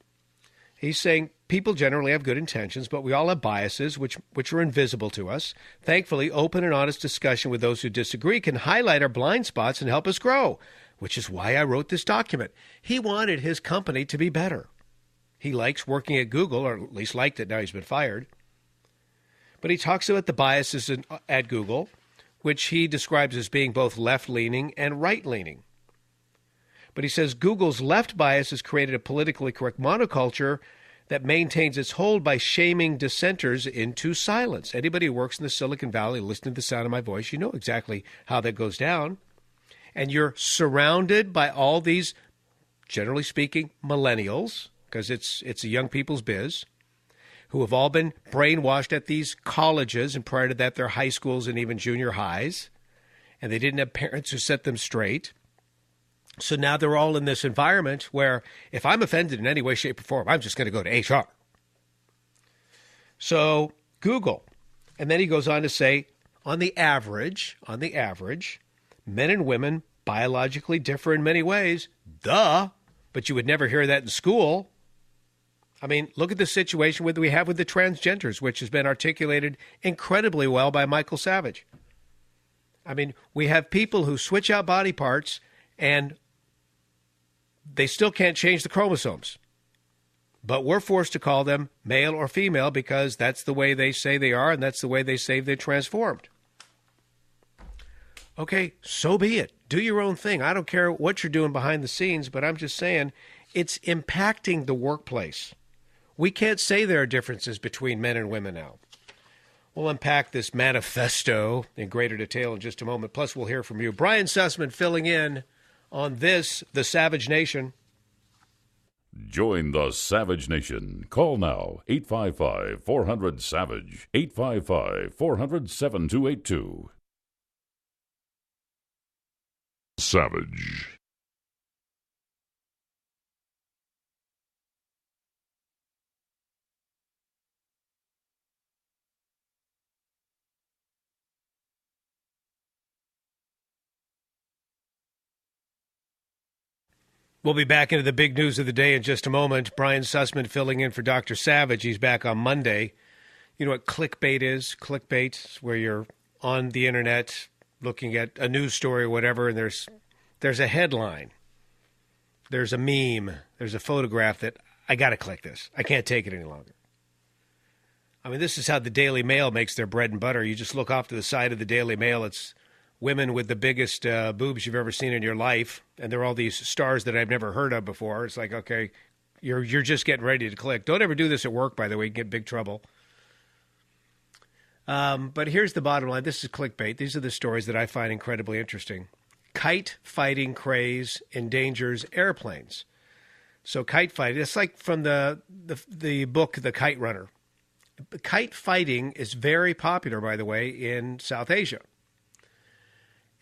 he's saying people generally have good intentions, but we all have biases which are invisible to us. Thankfully, open and honest discussion with those who disagree can highlight our blind spots and help us grow, which is why I wrote this document. He wanted his company to be better. He likes working at Google, or at least liked it. Now he's been fired. But he talks about the biases at Google, which he describes as being both left-leaning and right-leaning. But he says Google's left bias has created a politically correct monoculture that maintains its hold by shaming dissenters into silence. Anybody who works in the Silicon Valley, listening to the sound of my voice, you know exactly how that goes down. And you're surrounded by all these, generally speaking, millennials, because it's a young people's biz, who have all been brainwashed at these colleges, and prior to that, their high schools and even junior highs, and they didn't have parents who set them straight. So now they're all in this environment where if I'm offended in any way, shape, or form, I'm just going to go to HR. So Google. And then he goes on to say, on the average, men and women biologically differ in many ways. Duh. But you would never hear that in school. I mean, look at the situation we have with the transgenders, which has been articulated incredibly well by Michael Savage. I mean, we have people who switch out body parts and they still can't change the chromosomes. But we're forced to call them male or female because that's the way they say they are and that's the way they say they're transformed. Okay, so be it. Do your own thing. I don't care what you're doing behind the scenes, but I'm just saying it's impacting the workplace. We can't say there are differences between men and women now. We'll unpack this manifesto in greater detail in just a moment. Plus, we'll hear from you. Brian Sussman filling in on this, the Savage Nation. Join the Savage Nation. Call now, 855-400-SAVAGE, 855-400-7282. Savage. We'll be back into the big news of the day in just a moment. Brian Sussman filling in for Dr. Savage. He's back on Monday. You know what clickbait is? Clickbait is where you're on the internet looking at a news story or whatever, and there's a headline. There's a meme. There's a photograph that I got to click this. I can't take it any longer. I mean, this is how the Daily Mail makes their bread and butter. You just look off to the side of the Daily Mail. It's women with the biggest boobs you've ever seen in your life, and they're all these stars that I've never heard of before. It's like, okay, you're just getting ready to click. Don't ever do this at work, by the way. You can get in big trouble. But here's the bottom line. This is clickbait. These are the stories that I find incredibly interesting. Kite fighting craze endangers airplanes. So kite fighting, it's like from the book, The Kite Runner. Kite fighting is very popular, by the way, in South Asia.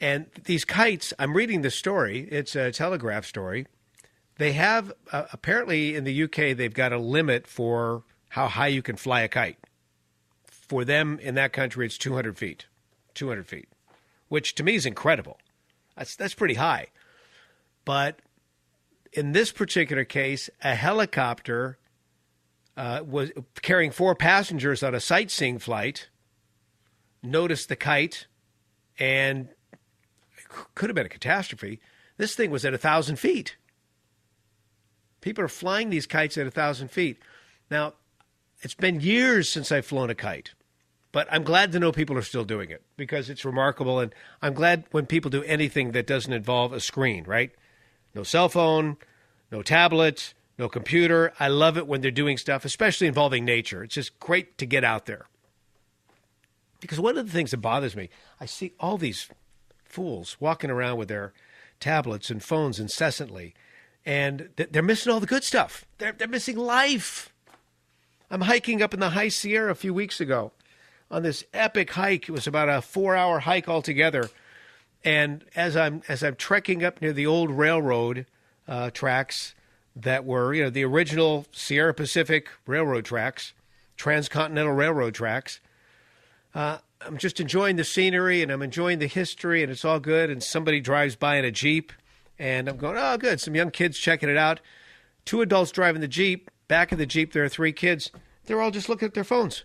And these kites, I'm reading this story. It's a Telegraph story. They have, apparently in the UK, they've got a limit for how high you can fly a kite. For them in that country, it's 200 feet. 200 feet, which to me is incredible. That's pretty high. But in this particular case, a helicopter was carrying 4 passengers on a sightseeing flight, noticed the kite, and could have been a catastrophe. This thing was at 1,000 feet. People are flying these kites at 1,000 feet. Now, it's been years since I've flown a kite, but I'm glad to know people are still doing it because it's remarkable. And I'm glad when people do anything that doesn't involve a screen, right? No cell phone, no tablet, no computer. I love it when they're doing stuff, especially involving nature. It's just great to get out there. Because one of the things that bothers me, I see all these fools walking around with their tablets and phones incessantly, and they're missing all the good stuff. They're missing life. I'm hiking up in the High Sierra a few weeks ago on this epic hike. It was about a 4-hour hike altogether. And as I'm trekking up near the old railroad tracks that were, the original Sierra Pacific Railroad tracks, transcontinental railroad tracks, I'm just enjoying the scenery and I'm enjoying the history and it's all good. And somebody drives by in a Jeep and I'm going, oh, good. Some young kids checking it out. 2 adults driving the Jeep. Back of the Jeep, there are 3 kids. They're all just looking at their phones.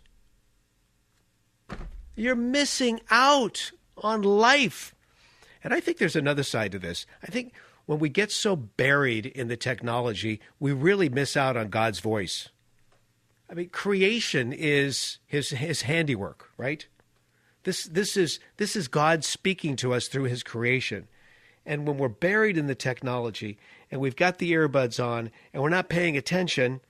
You're missing out on life. And I think there's another side to this. I think when we get so buried in the technology, we really miss out on God's voice. I mean, creation is his handiwork, right? This is God speaking to us through his creation. And when we're buried in the technology and we've got the earbuds on and we're not paying attention,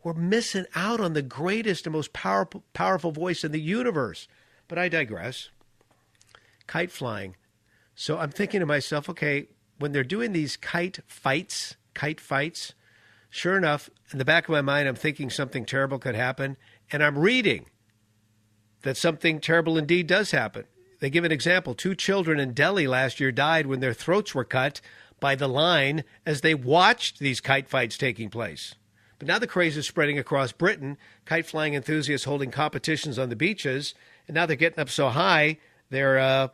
we're missing out on the greatest and most powerful voice in the universe. But I digress. Kite flying. So I'm thinking to myself, okay, when they're doing these kite fights, sure enough, in the back of my mind, I'm thinking something terrible could happen. And I'm reading that something terrible indeed does happen. They give an example. 2 children in Delhi last year died when their throats were cut by the line as they watched these kite fights taking place. But now the craze is spreading across Britain, kite flying enthusiasts holding competitions on the beaches, and now they're getting up so high, they're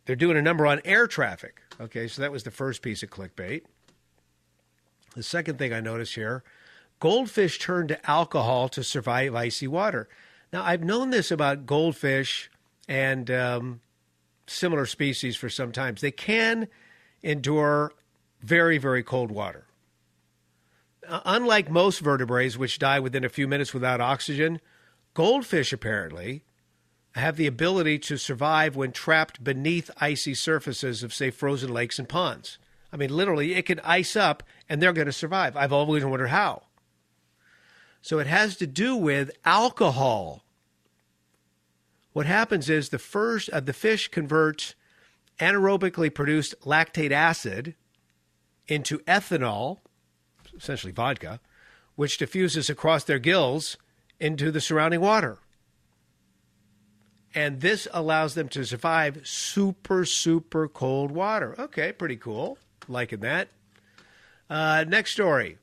doing a number on air traffic. Okay, so that was the first piece of clickbait. The second thing I notice here, goldfish turn to alcohol to survive icy water. Now, I've known this about goldfish and similar species for some time. They can endure very, very cold water. Unlike most vertebrates, which die within a few minutes without oxygen, goldfish apparently have the ability to survive when trapped beneath icy surfaces of, say, frozen lakes and ponds. I mean, literally, it can ice up and they're going to survive. I've always wondered how. So it has to do with alcohol. What happens is the fish converts anaerobically produced lactate acid into ethanol, essentially vodka, which diffuses across their gills into the surrounding water. And this allows them to survive super, super cold water. Okay, pretty cool. Liking that. Next story.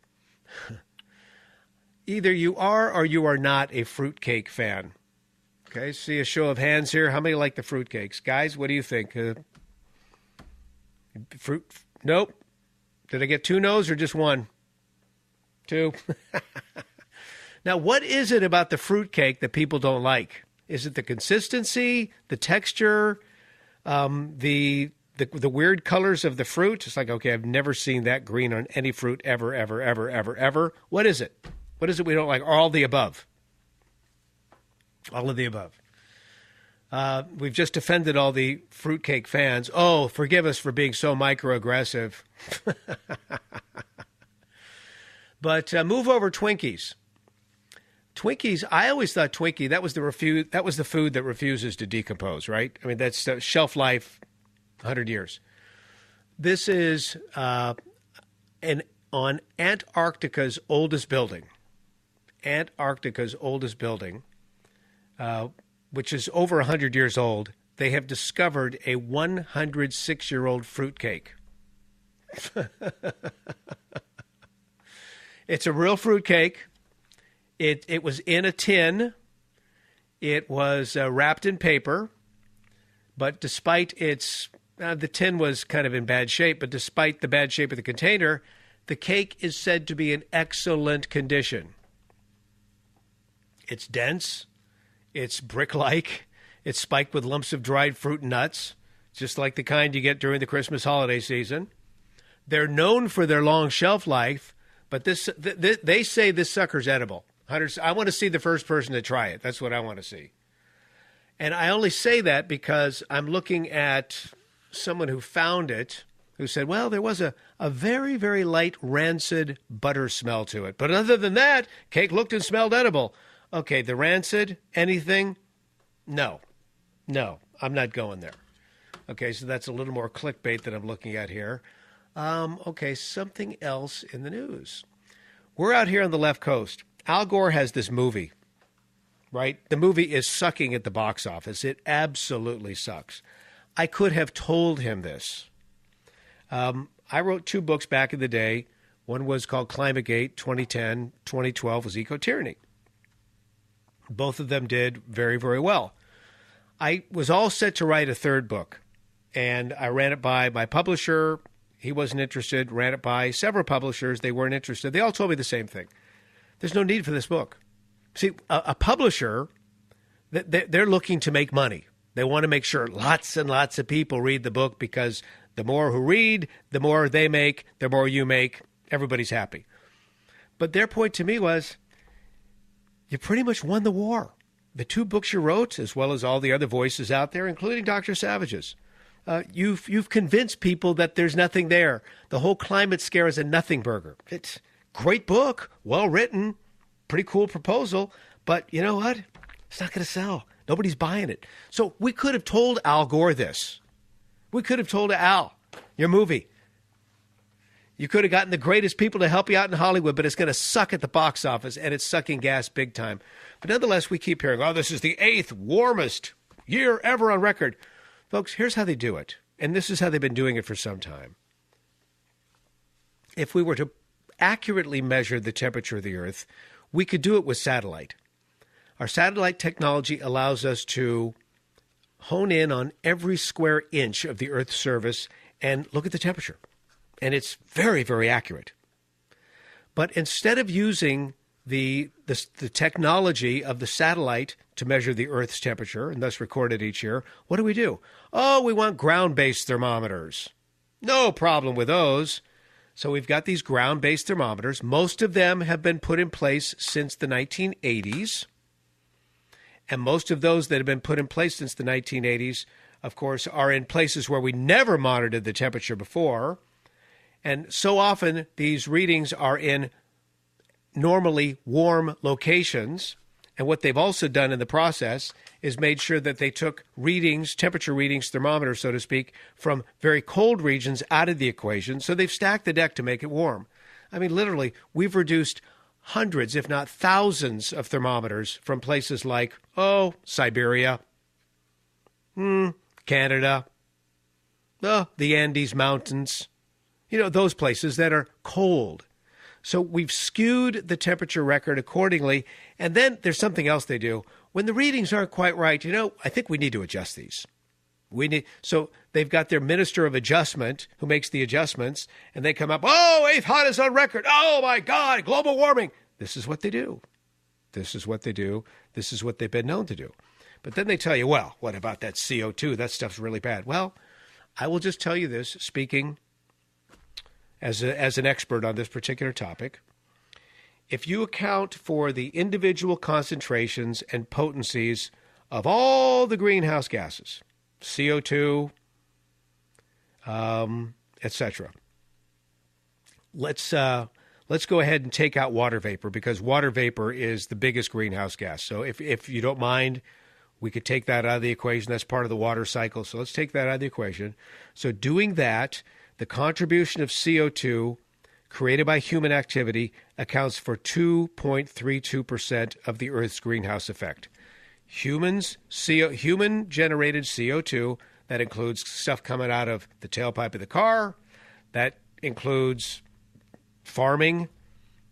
Either you are or you are not a fruitcake fan. Okay, see a show of hands here. How many like the fruitcakes? Guys, what do you think? Fruit? Nope. Did I get 2 no's or just 1? 2. Now, what is it about the fruitcake that people don't like? Is it the consistency, the texture, the weird colors of the fruit? It's like, okay, I've never seen that green on any fruit ever, ever, ever, ever, ever. What is it? What is it we don't like? All the above. All of the above. We've just offended all the fruitcake fans. Oh, forgive us for being so microaggressive. But move over Twinkies. Twinkies, I always thought Twinkie, that was the food that refuses to decompose, right? I mean, that's shelf life, 100 years. This is on Antarctica's oldest building. Antarctica's oldest building, which is over 100 years old. They have discovered a 106-year-old fruitcake. It's a real fruitcake. It was in a tin. It was wrapped in paper. But despite the tin was kind of in bad shape, but despite the bad shape of the container, the cake is said to be in excellent condition. It's dense. It's brick-like. It's spiked with lumps of dried fruit and nuts. just like the kind you get during the Christmas holiday season. They're known for their long shelf life, but they say this sucker's edible. Hunters, I want to see the first person to try it. That's what I want to see. And I only say that because I'm looking at someone who found it, who said, well, there was a very, very light rancid butter smell to it. But other than that, cake looked and smelled edible. Okay, the rancid, anything? No, I'm not going there. Okay, so that's a little more clickbait that I'm looking at here. Okay, something else in the news. We're out here on the left coast. Al Gore has this movie, right? The movie is sucking at the box office. It absolutely sucks. I could have told him this. I wrote 2 books back in the day. One was called Climategate, 2010. 2012 was Eco-Tyranny. Both of them did very, very well. I was all set to write a 3rd book, and I ran it by my publisher. He wasn't interested. Ran it by several publishers. They weren't interested. They all told me the same thing. There's no need for this book. See, a publisher, they're looking to make money. They want to make sure lots and lots of people read the book, because the more who read, the more they make, the more you make. Everybody's happy. But their point to me was, you pretty much won the war. The 2 books you wrote, as well as all the other voices out there, including Dr. Savage's, you've convinced people that there's nothing there. The whole climate scare is a nothing burger. It's a great book, well written, pretty cool proposal, but you know what? It's not going to sell. Nobody's buying it. So we could have told Al Gore this. We could have told Al, your movie. You could have gotten the greatest people to help you out in Hollywood, but it's going to suck at the box office, and it's sucking gas big time. But nonetheless, we keep hearing, oh, this is the 8th warmest year ever on record. Folks, here's how they do it, and this is how they've been doing it for some time. If we were to accurately measure the temperature of the Earth, we could do it with satellite. Our satellite technology allows us to hone in on every square inch of the Earth's surface and look at the temperature. And it's very, very accurate. But instead of using the technology of the satellite to measure the Earth's temperature and thus record it each year, what do? Oh, we want ground-based thermometers. No problem with those. So we've got these ground-based thermometers. Most of them have been put in place since the 1980s. And most of those that have been put in place since the 1980s, of course, are in places where we never monitored the temperature before. And so often these readings are in normally warm locations. And what they've also done in the process is made sure that they took readings, temperature readings, thermometers, so to speak, from very cold regions out of the equation. So they've stacked the deck to make it warm. I mean, literally, we've reduced hundreds, if not thousands, of thermometers from places like, Siberia, Canada, the Andes Mountains, those places that are cold. So we've skewed the temperature record accordingly. And then there's something else they do. When the readings aren't quite right, I think we need to adjust these. So they've got their minister of adjustment who makes the adjustments, and they come up, 8th hottest on record. Oh, my God, global warming. This is what they do. This is what they do. This is what they've been known to do. But then they tell you, well, what about that CO2? That stuff's really bad. Well, I will just tell you this, speaking as an expert on this particular topic. If you account for the individual concentrations and potencies of all the greenhouse gases, CO2, etc., let's go ahead and take out water vapor, because water vapor is the biggest greenhouse gas. So if you don't mind, we could take that out of the equation. That's part of the water cycle. So let's take that out of the equation. So doing that, the contribution of CO2 created by human activity accounts for 2.32% of the Earth's greenhouse effect. Human-generated CO2, that includes stuff coming out of the tailpipe of the car, that includes farming.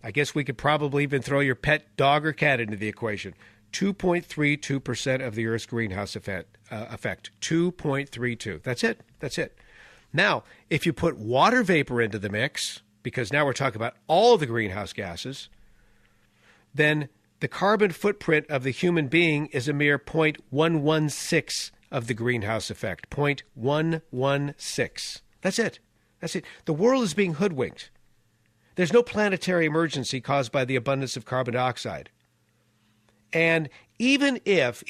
I guess we could probably even throw your pet dog or cat into the equation. 2.32% of the Earth's greenhouse effect. 2.32. That's it. Now, if you put water vapor into the mix, because now we're talking about all the greenhouse gases, then the carbon footprint of the human being is a mere 0.116 of the greenhouse effect, 0.116. That's it. That's it. The world is being hoodwinked. There's no planetary emergency caused by the abundance of carbon dioxide. And even if,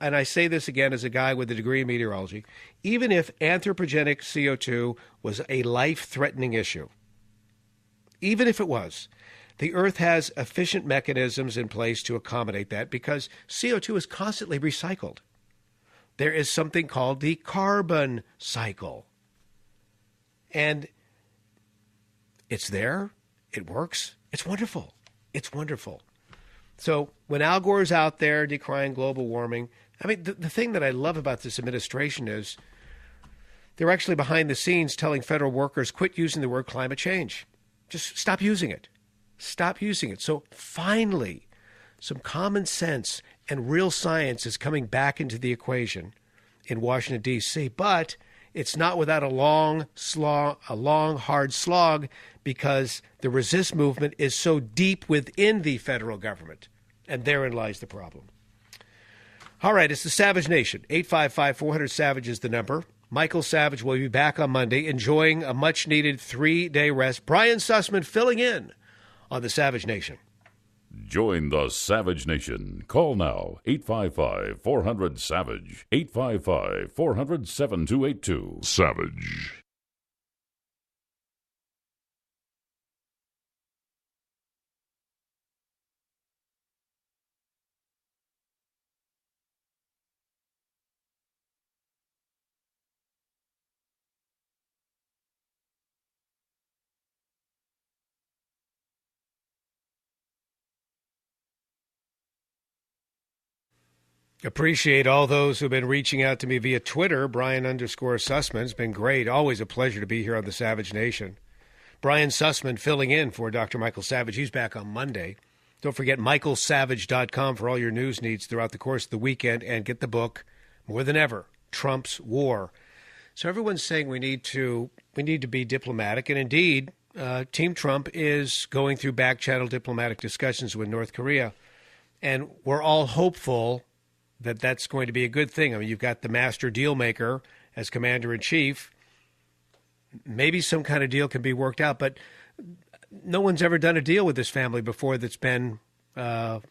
and I say this again as a guy with a degree in meteorology, even if anthropogenic CO2 was a life-threatening issue, even if it was, the Earth has efficient mechanisms in place to accommodate that because CO2 is constantly recycled. There is something called the carbon cycle. And it's there. It works. It's wonderful. It's wonderful. So when Al Gore's out there decrying global warming, I mean, the thing that I love about this administration is they're actually behind the scenes telling federal workers, quit using the word climate change. Just stop using it. Stop using it. So finally, some common sense and real science is coming back into the equation in Washington, D.C., but it's not without a long, hard slog because the resist movement is so deep within the federal government. And therein lies the problem. All right, it's the Savage Nation. 855-400-SAVAGE is the number. Michael Savage will be back on Monday, enjoying a much-needed 3-day rest. Brian Sussman filling in on the Savage Nation. Join the Savage Nation. Call now, 855-400-SAVAGE, 855-400-7282. Savage. Appreciate all those who've been reaching out to me via Twitter. Brian_Sussman. It's been great. Always a pleasure to be here on the Savage Nation. Brian Sussman filling in for Dr. Michael Savage. He's back on Monday. Don't forget michaelsavage.com for all your news needs throughout the course of the weekend, and get the book, more than ever, Trump's War. So everyone's saying we need to be diplomatic, and indeed, Team Trump is going through back-channel diplomatic discussions with North Korea, and we're all hopeful that that's going to be a good thing. I mean, you've got the master deal maker as commander-in-chief. Maybe some kind of deal can be worked out, but no one's ever done a deal with this family before that's been that's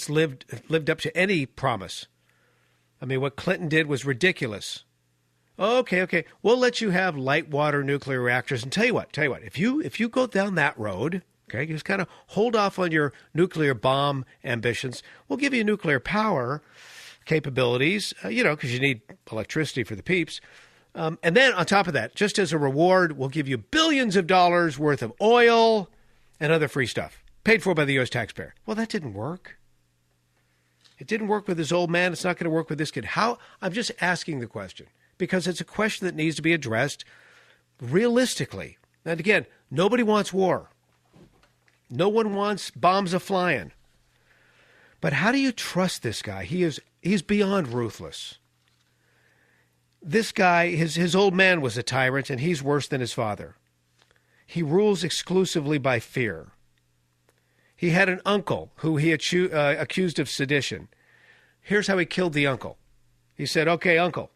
lived up to any promise. I mean, what Clinton did was ridiculous. Okay, we'll let you have light water nuclear reactors, and tell you what, if you go down that road. Okay, just kind of hold off on your nuclear bomb ambitions. We'll give you nuclear power capabilities, because you need electricity for the peeps. And then on top of that, just as a reward, we'll give you billions of dollars worth of oil and other free stuff paid for by the U.S. taxpayer. Well, that didn't work. It didn't work with this old man. It's not going to work with this kid. How? I'm just asking the question because it's a question that needs to be addressed realistically. And again, nobody wants war. No one wants bombs a-flying. But how do you trust this guy? He's beyond ruthless. This guy, his old man was a tyrant, and he's worse than his father. He rules exclusively by fear. He had an uncle who he accused of sedition. Here's how he killed the uncle. He said, okay, uncle,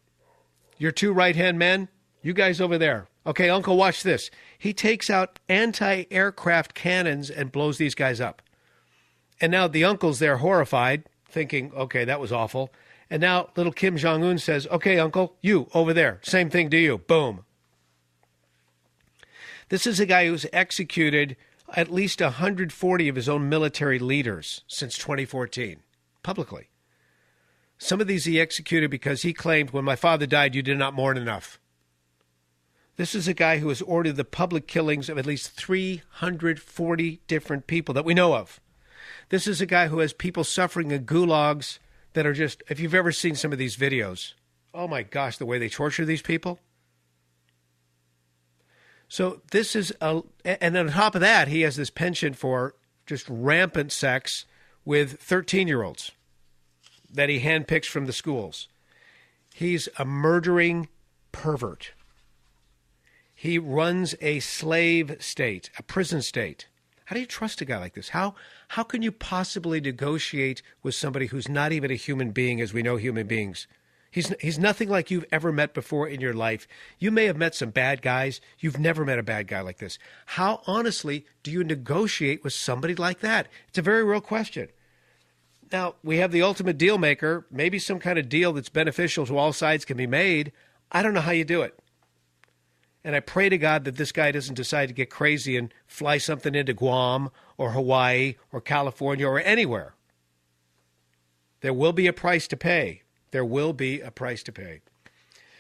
your two right-hand men, you guys over there. Okay, uncle, watch this. He takes out anti-aircraft cannons and blows these guys up. And now the uncle's there horrified, thinking, okay, that was awful. And now little Kim Jong-un says, okay, uncle, you over there, same thing to you. Boom. This is a guy who's executed at least 140 of his own military leaders since 2014, publicly. Some of these he executed because he claimed, when my father died, you did not mourn enough. This is a guy who has ordered the public killings of at least 340 different people that we know of. This is a guy who has people suffering in gulags that are just, if you've ever seen some of these videos, oh my gosh, the way they torture these people. So this is, and on top of that, he has this penchant for just rampant sex with 13-year-olds that he handpicks from the schools. He's a murdering pervert. He runs a slave state, a prison state. How do you trust a guy like this? How can you possibly negotiate with somebody who's not even a human being as we know human beings? He's nothing like you've ever met before in your life. You may have met some bad guys. You've never met a bad guy like this. How honestly do you negotiate with somebody like that? It's a very real question. Now, we have the ultimate deal maker. Maybe some kind of deal that's beneficial to all sides can be made. I don't know how you do it. And I pray to God that this guy doesn't decide to get crazy and fly something into Guam or Hawaii or California or anywhere. There will be a price to pay. There will be a price to pay.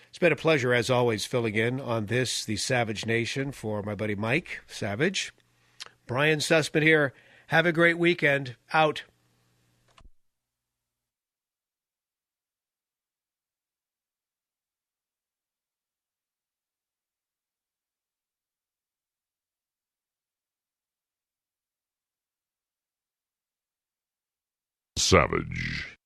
It's been a pleasure, as always, filling in on this, the Savage Nation, for my buddy Mike Savage. Brian Sussman here. Have a great weekend. Out. Savage.